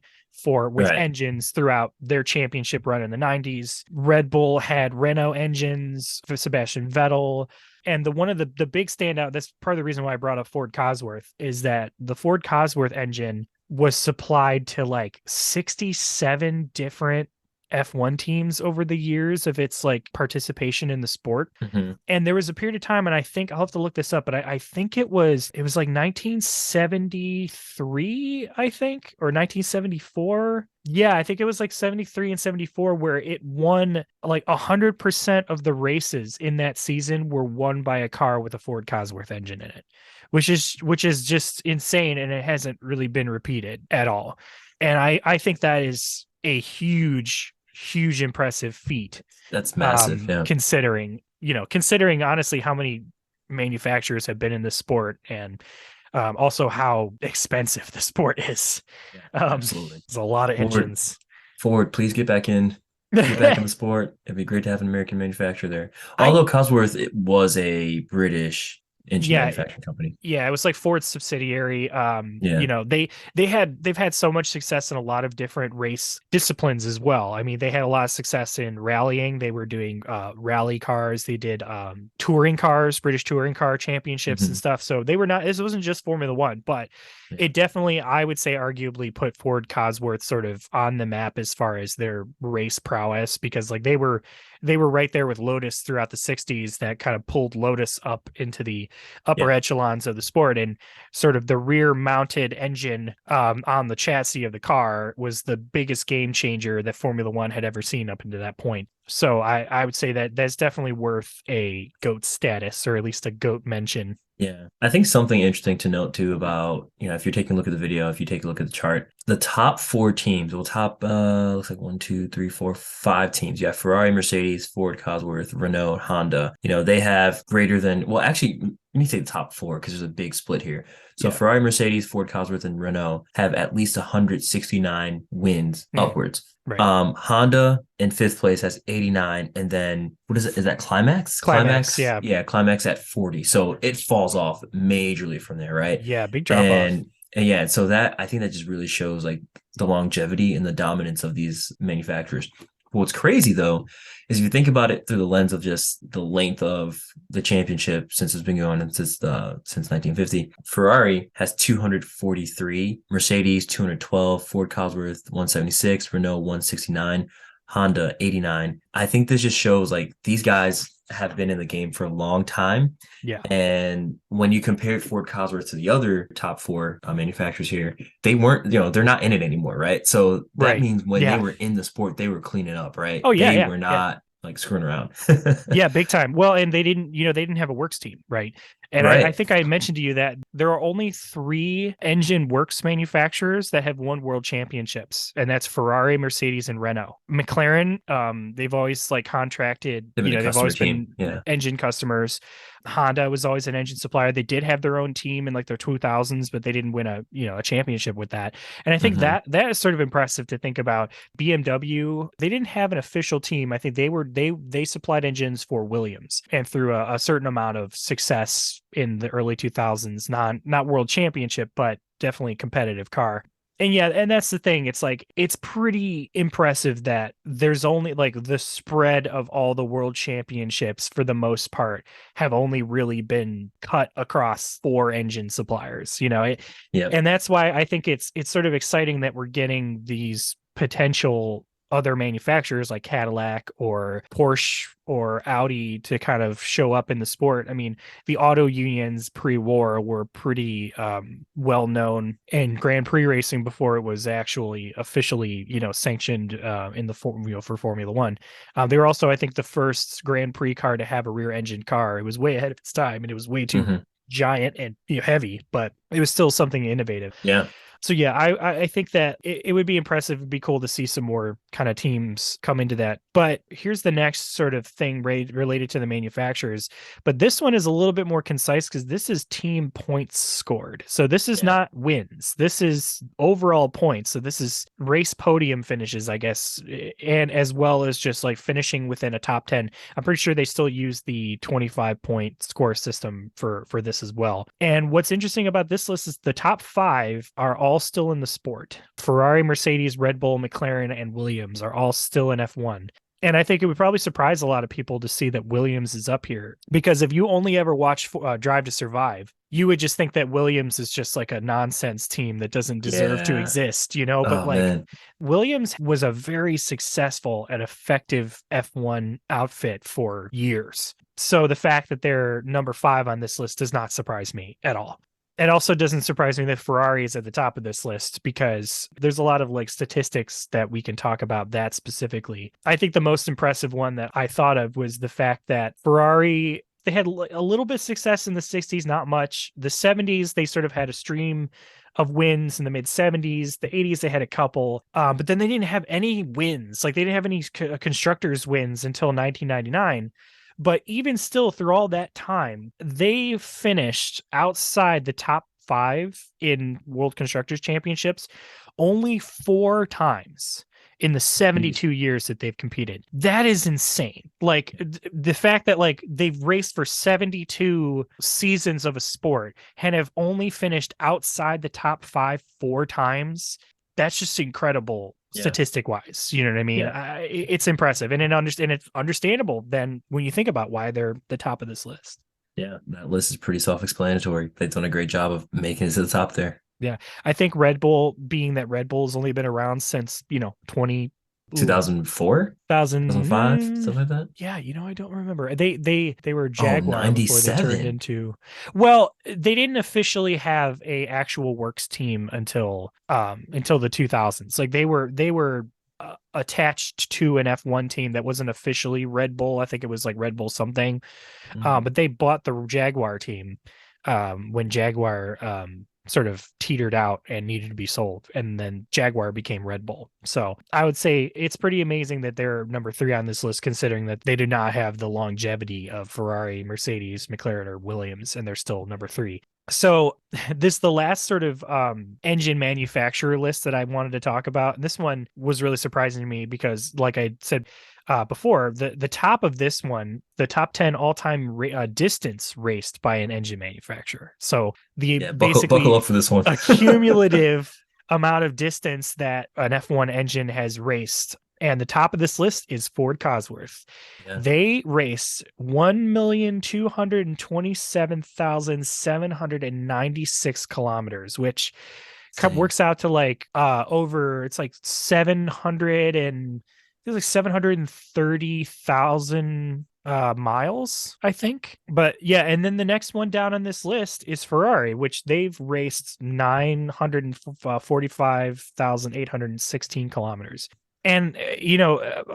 with Right. engines throughout their championship run in the 90s. Red Bull had Renault engines for Sebastian Vettel. And one of the big standout, that's part of the reason why I brought up Ford Cosworth, is that the Ford Cosworth engine was supplied to like 67 different F1 teams over the years of its like participation in the sport. Hmm. And there was a period of time, and I think I'll have to look this up, but I think it was like 1973, I think, or 1974. Yeah, I think it was like 73 and 74 where it won like 100% of the races in that season were won by a car with a Ford Cosworth engine in it, which is just insane, and it hasn't really been repeated at all. And I think that is a huge impressive feat, That's massive. Yeah. considering honestly how many manufacturers have been in this sport, and also how expensive the sport is. Yeah. um Absolutely. there's a lot of Ford, engines. Ford, please get back in. Get back in the sport. It'd be great to have an American manufacturer there. I Although Cosworth, it was a British engine Yeah, manufacturing company. yeah, it was like Ford's subsidiary. Yeah. They've had so much success in a lot of different race disciplines as well. I mean, they had a lot of success in rallying. They were doing rally cars. They did touring cars, British touring car championships and Hmm. stuff. So they were not. This wasn't just Formula One, but Yeah. it definitely, I would say, arguably put Ford Cosworth sort of on the map as far as their race prowess, because like they were right there with Lotus throughout the 60s, that kind of pulled Lotus up into the upper Yeah. echelons of the sport. And sort of the rear mounted engine on the chassis of the car was the biggest game changer that Formula One had ever seen up into that point. So I would say that that's definitely worth a GOAT status, or at least a GOAT mention. Yeah. I think something interesting to note too about, if you're taking a look at the video, if you take a look at the chart, the top four teams, well, top looks like one, two, three, four, five teams. You have Ferrari, Mercedes, Ford, Cosworth, Renault, Honda. They have greater than, well, actually, let me say the top four because there's a big split here. So Yeah. Ferrari, Mercedes, Ford, Cosworth, and Renault have at least 169 wins Mm, upwards. right. Honda in fifth place has 89, and then what is it? Is that Climax? Climax. Climax, Yeah. yeah, Climax at 40. So it falls off majorly from there, right? Yeah. Big drop And off. And yeah, so that I think that just really shows like the longevity and the dominance of these manufacturers. What's crazy though is if you think about it through the lens of just the length of the championship since it's been going on since 1950, Ferrari has 243, Mercedes 212, Ford Cosworth 176, Renault 169, Honda 89. I think this just shows like these guys have been in the game for a long time. Yeah. And when you compare Ford Cosworth to the other top four manufacturers here, they weren't, they're not in it anymore, right? So that Right. means when they Yeah. were in the sport, they were cleaning up, right? Oh yeah, They yeah, were yeah. not like screwing around. Yeah, big time. Well, and they didn't, they didn't have a works team, right? And I Right. think I mentioned to you that there are only three engine works manufacturers that have won world championships, and that's Ferrari, Mercedes, and Renault. McLaren, they've always like contracted, They've been a they've customer always team. been Yeah. engine customers. Honda was always an engine supplier. They did have their own team in like their 2000s, but they didn't win a championship with that. And I think Hmm. that is sort of impressive to think about. BMW, they didn't have an official team. I think they supplied engines for Williams, and through a certain amount of success in the early 2000s, not world championship, but definitely competitive car. And yeah, and that's the thing. It's like it's pretty impressive that there's only like the spread of all the world championships for the most part have only really been cut across four engine suppliers, Yep. and that's why I think it's sort of exciting that we're getting these potential other manufacturers like Cadillac or Porsche or Audi to kind of show up in the sport. I mean, the auto unions pre-war were pretty well known in Grand Prix racing before it was actually officially, sanctioned in the for Formula One. They were also, I think, the first Grand Prix car to have a rear engine car. It was way ahead of its time, and it was way too Hmm. giant and heavy, but it was still something innovative. Yeah. So yeah, I think that it would be impressive. It'd be cool to see some more kind of teams come into that. But here's the next sort of thing related to the manufacturers. But this one is a little bit more concise because this is team points scored. So this is Yeah. not wins. This is overall points. So this is race podium finishes, I guess, and as well as just like finishing within a top 10. I'm pretty sure they still use the 25-point score system for this as well. And what's interesting about this list is the top 5 are all still in the sport. Ferrari, Mercedes, Red Bull, McLaren, and Williams are all still in F1. And I think it would probably surprise a lot of people to see that Williams is up here, because if you only ever watch Drive to Survive, you would just think that Williams is just like a nonsense team that doesn't deserve to Yeah. exist, But Oh like man. Williams was a very successful and effective F1 outfit for years. So the fact that they're number 5 on this list does not surprise me at all. It also doesn't surprise me that Ferrari is at the top of this list, because there's a lot of like statistics that we can talk about that specifically. I think the most impressive one that I thought of was the fact that Ferrari, they had a little bit of success in the 60s, not much. The 70s, they sort of had a stream of wins. In the mid 70s. The 80s, they had a couple, but then they didn't have any wins. Like they didn't have any constructors wins until 1999. But even still, through all that time, they finished outside the top 5 in World Constructors Championships only 4 times in the Jeez. 72 years that they've competed. That is insane. Like the fact that like they've raced for 72 seasons of a sport and have only finished outside the top 5 4 times. That's just incredible Yeah. statistic wise. You know what I mean? Yeah. It's impressive, and it's understandable then when you think about why they're the top of this list. Yeah. That list is pretty self-explanatory. They've done a great job of making it to the top there. Yeah, I think Red Bull, being that Red Bull's only been around since 20, ooh, 2004, 2000, 2005, something like that. yeah, I don't remember. They were Oh, Jaguar before they turned 97. into, well, they didn't officially have a actual works team until the 2000s. Like they were attached to an F1 team that wasn't officially Red Bull. I think it was like Red Bull something. Mhm. But they bought the Jaguar team when Jaguar sort of teetered out and needed to be sold, and then Jaguar became Red Bull. So I would say it's pretty amazing that they're number 3 on this list, considering that they do not have the longevity of Ferrari, Mercedes, McLaren, or Williams, and they're still number 3. So this the last sort of engine manufacturer list that I wanted to talk about. And this one was really surprising to me because, like I said before, the top of this one, the top 10 all-time distance raced by an engine manufacturer. So the Yeah, buckle basically up for this one. a cumulative amount of distance that an F1 engine has raced. And the top of this list is Ford Cosworth. Yeah, They raced 1,227,796 kilometers, which insane. works out to like over it's like 700 and it's like 730,000 miles, I think. But yeah, and then the next one down on this list is Ferrari, which they've raced 945,816 kilometers. And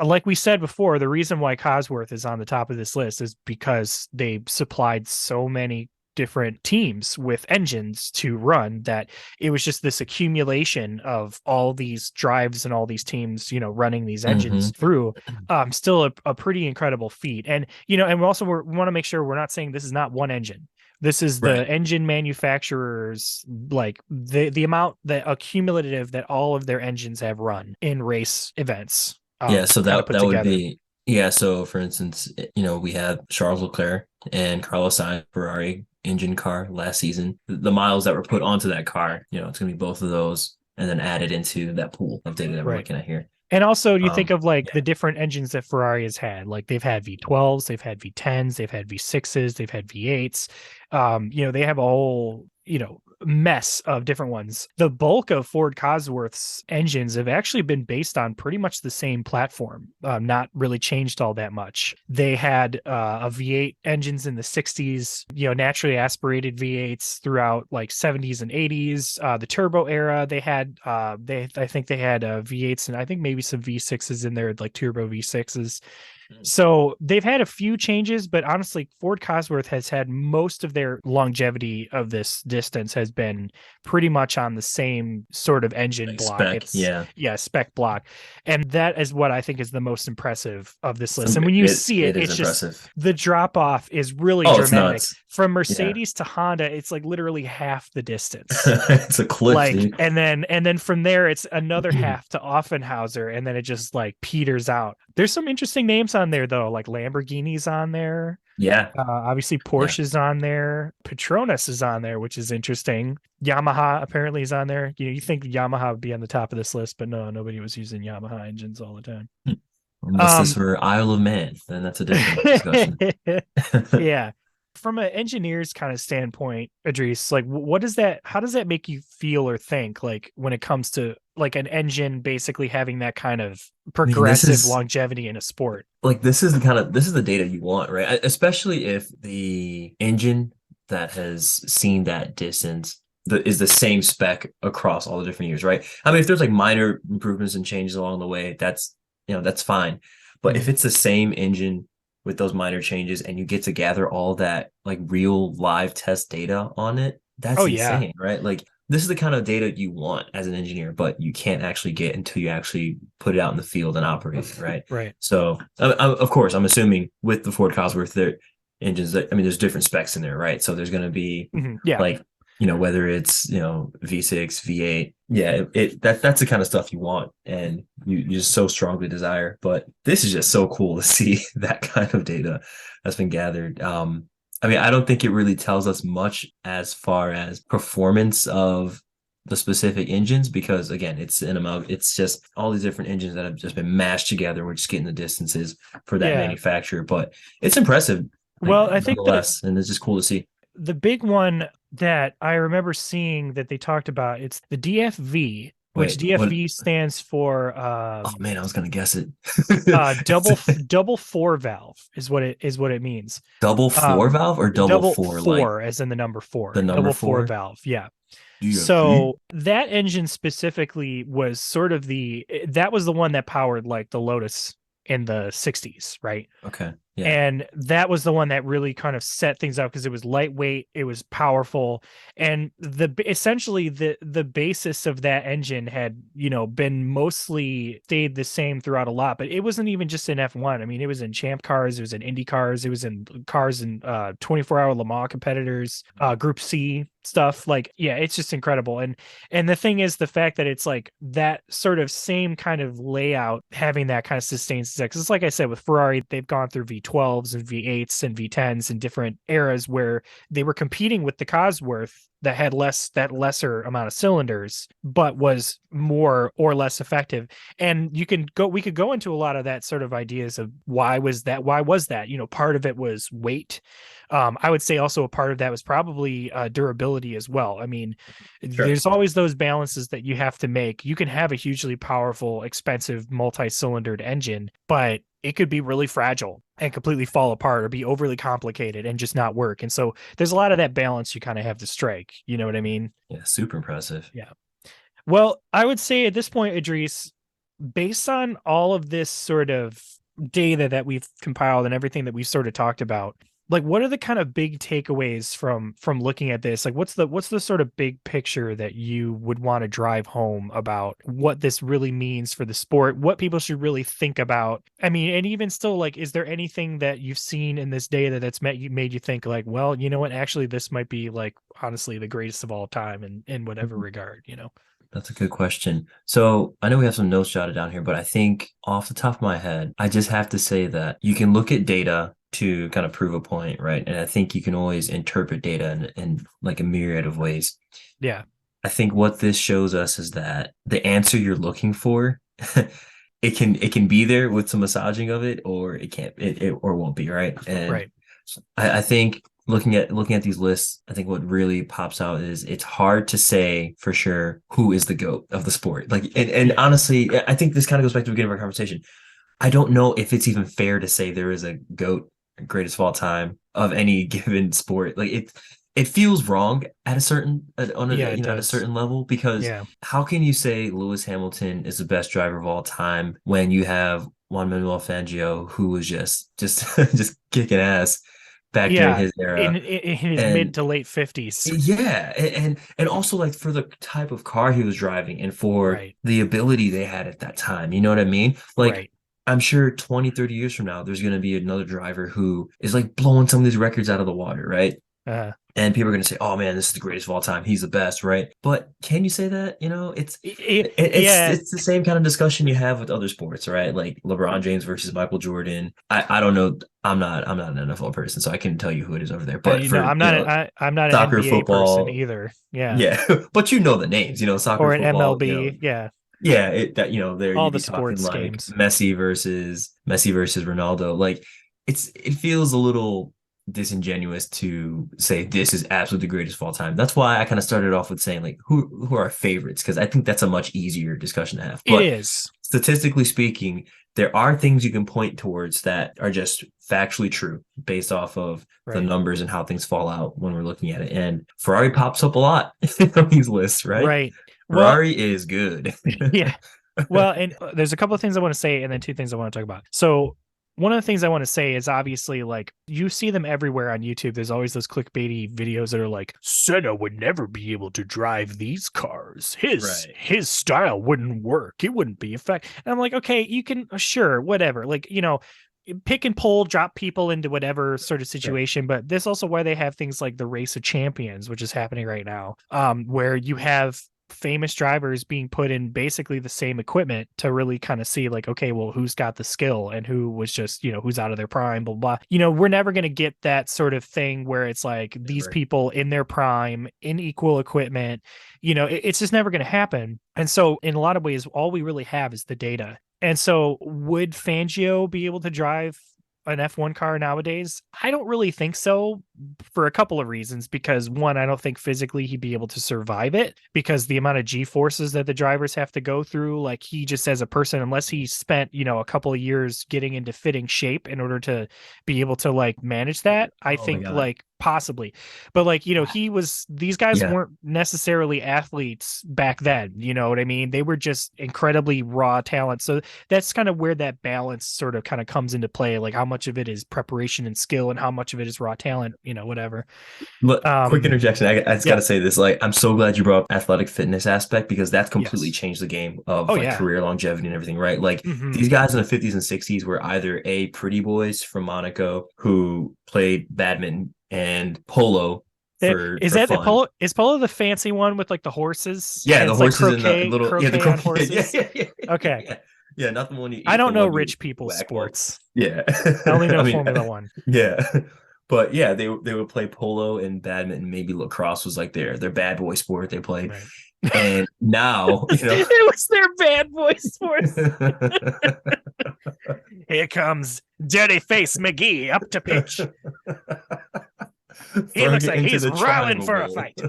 like we said before, the reason why Cosworth is on the top of this list is because they supplied so many different teams with engines to run that it was just this accumulation of all these drives and all these teams, running these Hmm. engines through. Still a pretty incredible feat. And and we also want to make sure we're not saying this is not one engine. This is the Right. engine manufacturers, like the amount that accumulative that all of their engines have run in race events, Yeah, so kind of that put that would together. be yeah. So for instance, we had Charles Leclerc and Carlos Sainz Ferrari engine car last season. The miles that were put onto that car, it's gonna be both of those, and then added into that pool of data that we're Right. looking at here. And also, you think of like Yeah. the different engines that Ferrari has had. Like they've had V12s, they've had V10s, they've had V6s, they've had V8s. They have a whole, mess of different ones. The bulk of Ford Cosworth's engines have actually been based on pretty much the same platform, not really changed all that much. They had a V8 engines in the 60s, naturally aspirated V8s throughout like 70s and 80s. The turbo era, they had I think they had V8s and I think maybe some V6s in there, like turbo V6s. So they've had a few changes, but honestly, Ford Cosworth has had most of their longevity of this distance has been pretty much on the same sort of engine Like block. spec, It's yeah. yeah, spec block. And that is what I think is the most impressive of this list. Some And when you it see it, it is it's just impressive. the drop off is really Oh, it's dramatic. nuts. From Yeah. Mercedes to Honda, it's like literally half the distance. It's a cliff, Like dude. and then from there it's another half to Offenhauser and then it just like peters out. There's some interesting names on there though, like Lamborghini's on there. Yeah. Obviously Yeah. Porsche's on there. Petronas is on there, which is interesting. Yamaha apparently is on there. You think Yamaha would be on the top of this list, but no, nobody was using Yamaha engines all the time. Unless this Um were Isle of Man, then that's a different discussion. yeah. From an engineer's kind of standpoint, Idris, like what does that how does that make you feel or think like when it comes to like an engine basically having that kind of I mean, progressive longevity in a sport? this is the data you want, right? Especially if the engine that has seen that distance is the same spec across all the different years, right? I mean, if there's like minor improvements and changes along the way, that's fine. But if Mhm. it's the same engine with those minor changes and you get to gather all that like real live test data on it, Oh that's yeah. insane, right? Like this is the kind of data you want as an engineer, but you can't actually get until you actually put it out in the field and operate it, right? Right. So, of course, I'm assuming with the Ford Cosworth, their engines, I mean, there's different specs in there, right? So there's going to be Yeah. like, whether it's, V6, V8. Yeah, that's the kind of stuff you want and you just so strongly desire. But this is just so cool to see that kind of data that's been gathered. I mean, I don't think it really tells us much as far as performance of the specific engines because again, it's just all these different engines that have just been mashed together. We're just getting the distances for that Yeah. manufacturer, but it's impressive, like Well, I think that nonetheless, and it's just cool to see. the big one that I remember seeing that they talked about, it's the DFV, which Wait, what? DFV stands for Oh man, I was gonna guess it. double double four valve is what it means. Double four Um valve or double double four, like four as in the number the four, number double four four? valve. Yeah. DFV? So that engine specifically was sort of that was the one that powered like the Lotus in the 60s, right? Okay. Yeah, And that was the one that really kind of set things up because it was lightweight, it was powerful, and essentially the basis of that engine had, been mostly stayed the same throughout a lot. But it wasn't even just in F1. I mean, it was in champ cars, it was in Indy cars, it was in cars in 24-hour Le Mans competitors, Group C stuff. Like, yeah, it's just incredible. And the thing is, the fact that it's like that sort of same kind of layout, having that kind of sustained success. It's like I said, with Ferrari, they've gone through V12s and V8s and V10s in different eras where they were competing with the Cosworth that had lesser amount of cylinders, but was more or less effective. And we could go into a lot of that sort of ideas of why was that? Part of it was weight. I would say also a part of that was probably durability as well. I mean, sure. there's always those balances that you have to make. You can have a hugely powerful, expensive, multi-cylindered engine, but it could be really fragile and completely fall apart or be overly complicated and just not work. And so there's a lot of that balance you kind of have to strike. You know what I mean? Yeah, super impressive. Yeah. Well, I would say at this point, Idris, based on all of this sort of data that we've compiled and everything that we've sort of talked about, like what are the kind of big takeaways from looking at this? Like what's the sort of big picture that you would want to drive home about what this really means for the sport, what people should really think about? I mean, and even still, like, is there anything that you've seen in this data that's made you think like, well, you know what, actually this might be like honestly the greatest of all time in whatever regard? That's a good question. So I know we have some notes jotted down here, but I think off the top of my head, I just have to say that you can look at data to kind of prove a point, right? And I think you can always interpret data in like a myriad of ways. Yeah. I think what this shows us is that the answer you're looking for, it can be there with some massaging of it, or it can't, it or won't be, right? And Right. I think looking at these lists, I think what really pops out is it's hard to say for sure who is the GOAT of the sport. Like, and Yeah. honestly, I think this kind of goes back to the beginning of our conversation. I don't know if it's even fair to say there is a GOAT, greatest of all time of any given sport. Like it feels wrong at a certain on a Yeah, it at a does. certain level, because Yeah. how can you say Lewis Hamilton is the best driver of all time when you have Juan Manuel Fangio, who was just just kicking ass back during Yeah. his In era? in his mid And to late 50s. yeah, and also like for the type of car he was driving and for Right. the ability they had at that time, you know what I mean? Like Right. I'm sure 20, 30 years from now, there's going to be another driver who is like blowing some of these records out of the water, right? Uh And people are going to say, "Oh man, this is the greatest of all time. He's the best," right? But can you say that? yeah. It's the same kind of discussion you have with other sports, right? Like LeBron James versus Michael Jordan. I don't know. I'm not an NFL person, so I couldn't tell you who it is over there. But You know, for I'm not an soccer, NBA person football, either. Yeah. yeah, but you know the names, soccer, Or an football, MLB. Yeah. yeah, there All you'd the be talking sports like games. Messi versus Ronaldo. Like it feels a little disingenuous to say this is absolutely the greatest of all time. That's why I kind of started off with saying like who are our favorites, because I think that's a much easier discussion to have. It But is. statistically speaking, there are things you can point towards that are just factually true based off of the Right. numbers and how things fall out when we're looking at it. And Ferrari pops up a lot on these lists, right? Right. Well, Ferrari is good. yeah. Well, and there's a couple of things I want to say and then two things I want to talk about. So, one of the things I want to say is obviously like you see them everywhere on YouTube. There's always those clickbaity videos that are like Senna would never be able to drive these cars. His Right. his style wouldn't work. It wouldn't be effective. And I'm like, okay, you can sure, whatever. Like, pick and pull, drop people into whatever sort of Sure. situation. But this also why they have things like the Race of Champions, which is happening right now, where you have famous drivers being put in basically the same equipment to really kind of see like, okay, well, who's got the skill and who was just, who's out of their prime, blah, blah. We're never going to get that sort of thing where it's like these Never. people in their prime in equal equipment, it's just never going to happen. And so in a lot of ways, all we really have is the data. And so would Fangio be able to drive an F1 car nowadays? I don't really think so, for a couple of reasons. Because one, I don't think physically he'd be able to survive it because the amount of G forces that the drivers have to go through, like he just as a person, unless he spent, a couple of years getting into fitting shape in order to be able to like manage that, I Oh my think God. like possibly, but like, these guys Yeah. weren't necessarily athletes back then, you know what I mean? They were just incredibly raw talent. So that's kind of where that balance sort of kind of comes into play, like how much of it is preparation and skill and how much of it is raw talent, whatever. But quick um interjection. I just got yeah. to say this. Like, I'm so glad you brought up athletic fitness aspect because that's completely Yes. changed the game Oh of like yeah. career longevity and everything, right? Like, Hmm. these guys in the 50s and 60s were either A, pretty boys from Monaco who played badminton and polo Is for that the fun. polo? Is polo the fancy one with like the horses Yeah, and the it's like horses and the croquet, little yeah, the croquet on croquet. Yeah, horses? yeah, yeah, yeah, Okay. yeah. Yeah, not the one you I eat, the don't know one you rich people's whack. Well, sports. yeah. I only I know mean, Formula One. yeah. But yeah, they would play polo and badminton. Maybe lacrosse was like their bad boy sport they played. Right. And now, It was their bad boy sports. Here comes Dirty Face McGee up to pitch. He throwing looks it like into he's the rowing triangle for a bowl. fight.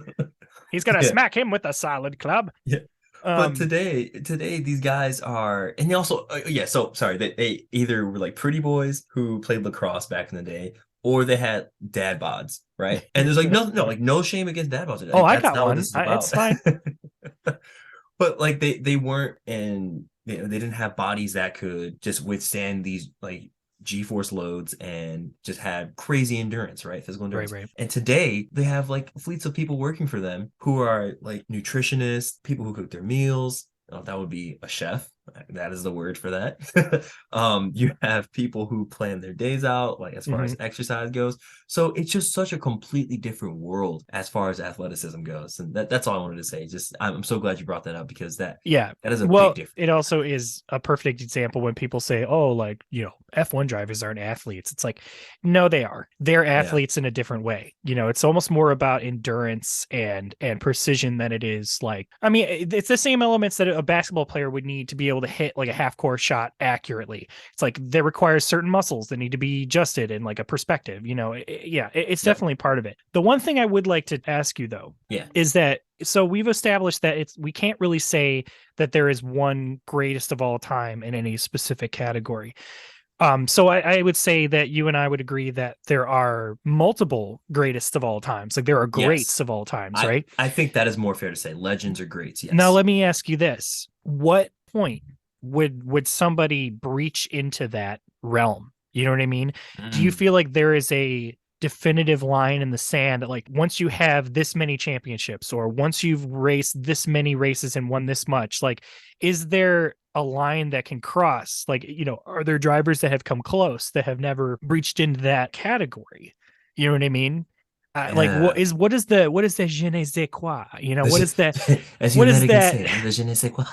He's gonna Yeah, smack him with a solid club. yeah. But Um, today these guys are, and they also, yeah. So sorry, they either were like pretty boys who played lacrosse back in the day, or they had dad bods, right? And there's like no shame against dad bods. oh, Like, I that's got not what one. this is It's about. fine. But like they weren't, and they didn't have bodies that could just withstand these like G-force loads and just had crazy endurance, right? Physical Right, endurance. right. And today they have like fleets of people working for them who are like nutritionists, people who cook their meals. Oh, that would be a chef. That is the word for that. You have people who plan their days out, like as far Hmm. as exercise goes. So it's just such a completely different world as far as athleticism goes. And that's all I wanted to say. Just I'm so glad you brought that up because Yeah. that is a big Well, difference. it also is a perfect example when people say, oh, like, F1 drivers aren't athletes. It's like, no, they are. They're Yeah. athletes in a different way. It's almost more about endurance and precision than it is like, I mean, it's the same elements that a basketball player would need to be able to hit like a half court shot accurately. It's like that requires certain muscles that need to be adjusted in like a perspective. It's Yep. definitely part of it. The one thing I would like to ask you though Yeah. is that, so we've established that we can't really say that there is one greatest of all time in any specific category. So I would say that you and I would agree that there are multiple greatest of all times. Like there are Yes. greats of all times, I right? I think that is more fair to say. Legends are greats. Now Yes. let me ask you this. What point would somebody breach into that realm? You know what I mean? Do you Mm. feel like there is a definitive line in the sand that like once you have this many championships or once you've raced this many races and won this much, like is there a line that can cross? Like, are there drivers that have come close that have never breached into that category? You know what I mean? Like Yeah. what is the je ne sais quoi? What As is that? as you What is Americans that? say, le je ne sais quoi.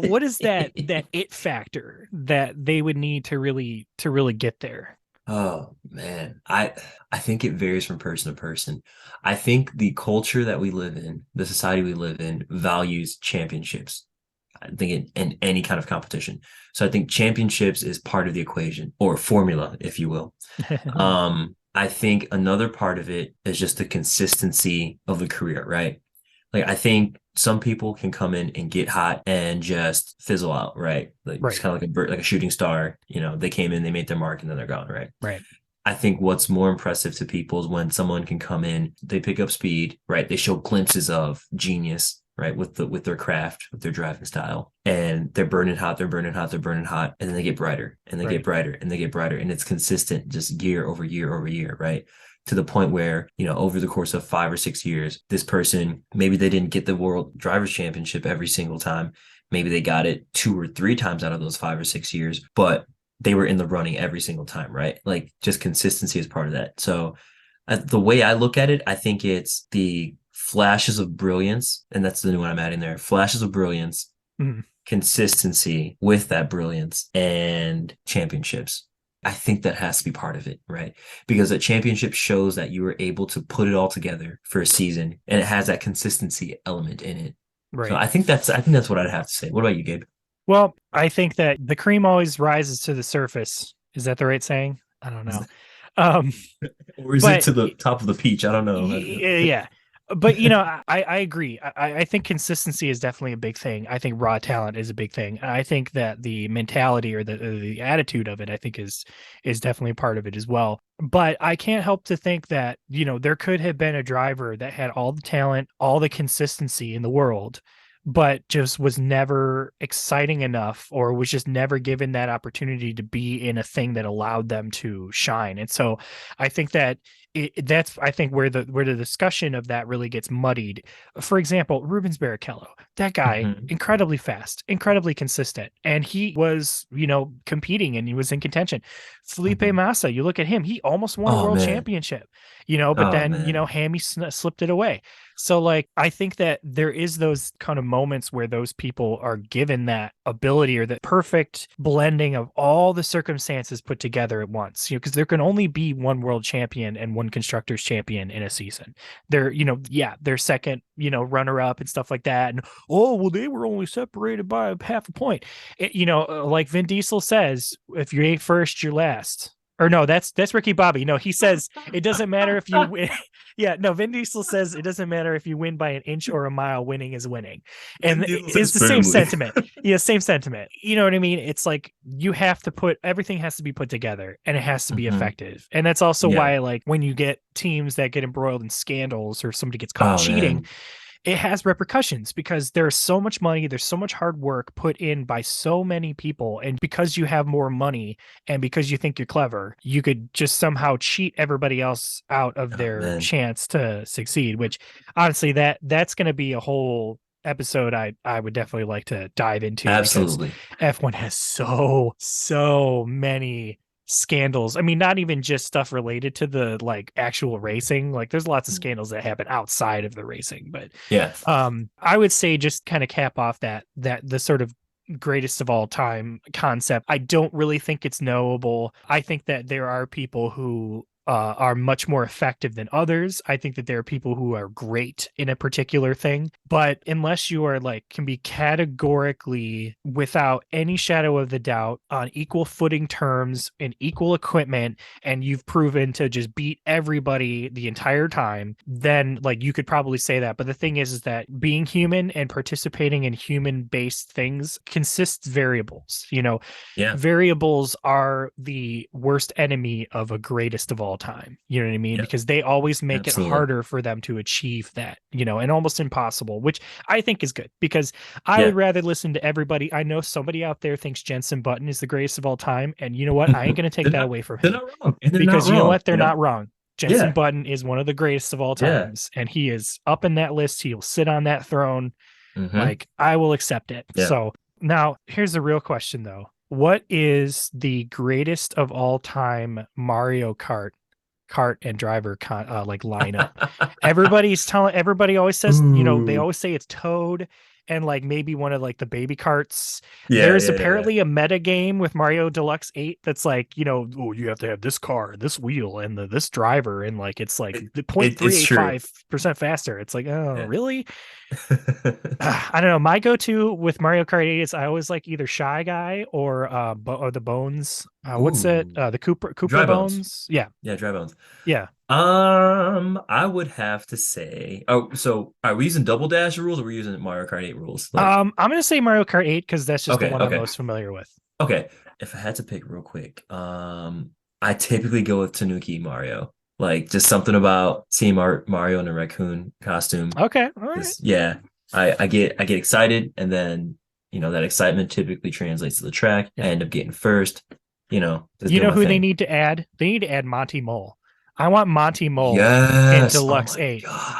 What is that it factor that they would need to really get there? Oh man, I think it varies from person to person. I think the culture that we live in, the society we live in, values championships. I think in any kind of competition. So I think championships is part of the equation or formula, if you will. I think another part of it is just the consistency of the career, right? Like I think some people can come in and get hot and just fizzle out, right? Like it's Right, kind of like a bird, like a shooting star. They came in, they made their mark, and then they're gone, right? right, I think what's more impressive to people is when someone can come in, they pick up speed, right? They show glimpses of genius, right? With their craft, with their driving style. And they're burning hot, they're burning hot, they're burning hot. And then they get brighter and they get right, brighter and they get brighter. And it's consistent just year over year over year, right? To the point where, over the course of 5 or 6 years, this person, maybe they didn't get the world drivers championship every single time. Maybe they got it 2 or 3 times out of those 5 or 6 years, but they were in the running every single time, right? Like just consistency is part of that. So the way I look at it, I think it's the flashes of brilliance, and that's the new one I'm adding there. Flashes of brilliance, mhm, consistency with that brilliance, and championships. I think that has to be part of it, right? Because a championship shows that you were able to put it all together for a season, and it has that consistency element in it. So right. I think that's what I'd have to say. What about you, Gabe? Well, I think that the cream always rises to the surface. Is that the right saying? I don't know. Um, Or is it but to the top of the peach? I don't know. yeah. But I agree. I think consistency is definitely a big thing. I think raw talent is a big thing. I think that the mentality or the attitude of it, I think is definitely part of it as well. But I can't help to think that, there could have been a driver that had all the talent, all the consistency in the world, but just was never exciting enough or was just never given that opportunity to be in a thing that allowed them to shine. And so I think that that's I think where the discussion of that really gets muddied. For example, Rubens Barrichello, that guy, Mhm. incredibly fast, incredibly consistent, and he was competing and he was in contention. Felipe Mhm. Massa, you look at him, he almost won a Oh world man. championship, but Oh then man. Hammy slipped it away. So like I think that there is those kind of moments where those people are given that ability or the perfect blending of all the circumstances put together at once. Because there can only be one world champion and one constructors champion in a season. They're second, runner up and stuff like that. And oh well, they were only separated by half a point. Like Vin Diesel says, if you ain't first, you're last. Or no, that's Ricky Bobby. No, he says it doesn't matter if you win. Yeah, no, Vin Diesel says it doesn't matter if you win by an inch or a mile, winning is winning. Vin And Diesel it's says the same firmly. sentiment. Yeah, same sentiment. You know what I mean? It's like you have to put everything has to be put together and it has to be Mhm. effective. And that's also Yeah. why, like, when you get teams that get embroiled in scandals or somebody gets caught Oh cheating, man. it has repercussions because there's so much money, there's so much hard work put in by so many people. And because you have more money and because you think you're clever, you could just somehow cheat everybody else out of Oh their man. chance to succeed, which honestly that's going to be a whole episode I would definitely like to dive into because Absolutely. F1 has so many scandals. I mean, not even just stuff related to the like actual racing. Like there's lots of scandals that happen outside of the racing, but Yeah. I would say just kind of cap off that the sort of greatest of all time concept. I don't really think it's knowable. I think that there are people who are much more effective than others. I think that there are people who are great in a particular thing, but unless you are like can be categorically without any shadow of the doubt on equal footing terms and equal equipment, and you've proven to just beat everybody the entire time, then like you could probably say that. But the thing is that being human and participating in human based things consists variables. Yeah. Variables are the worst enemy of a greatest of all time. You know what I mean? Yep. Because they always make it Absolutely. harder for them to achieve that, and almost impossible, which I think is good because I would Yeah. rather listen to everybody. I know somebody out there thinks Jensen Button is the greatest of all time. And you know what? I ain't going to take they're that not away from they're him not wrong. And they're not because you know wrong, what? They're not wrong. Jensen Yeah. Button is one of the greatest of all Yeah. times, and he is up in that list. He'll sit on that throne. Hmm. Like, I will accept it. Yeah. So now here's the real question, though. What is the greatest of all time Mario Kart and driver like lineup? Everybody always says, they Ooh. always say it's Toad and like maybe one of like the baby carts. Yeah, There's yeah, yeah. apparently a meta game with Mario Deluxe 8 that's like, oh, you have to have this car, this wheel, and this driver, and like it's like the It's true. 0.385% faster. It's like, oh, Yeah. really? I don't know. My go-to with Mario Kart 8 is I always like either Shy Guy or the Bones. What's it? Ooh. The Cooper Dry bones. Bones. Yeah, Yeah, dry bones. yeah. I would have to say, oh, so are we using Double Dash rules or are we using Mario Kart 8 rules? Like, I'm gonna say Mario Kart 8 because that's just the okay, one I'm okay, most familiar with. okay. If I had to pick real quick, I typically go with Tanuki Mario. Like, just something about seeing Mario in a raccoon costume. Okay, all right. Just, yeah, I get excited, and then that excitement typically translates to the track. I Yeah. end up getting first. Just You doing know my who they thing. need to add? They need to add Monty Mole. I want Monty Mole in Yes. Oh Deluxe my 8. God.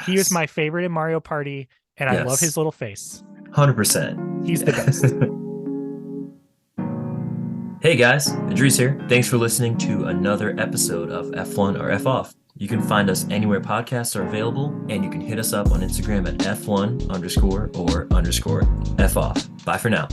He was Yes. my favorite in Mario Party, and I love his Yes. little face. 100%. He's the Yeah. best. Hey guys, Idris here. Thanks for listening to another episode of F1 or F off. You can find us anywhere podcasts are available, and you can hit us up on Instagram at F1 underscore or underscore F off. Bye for now.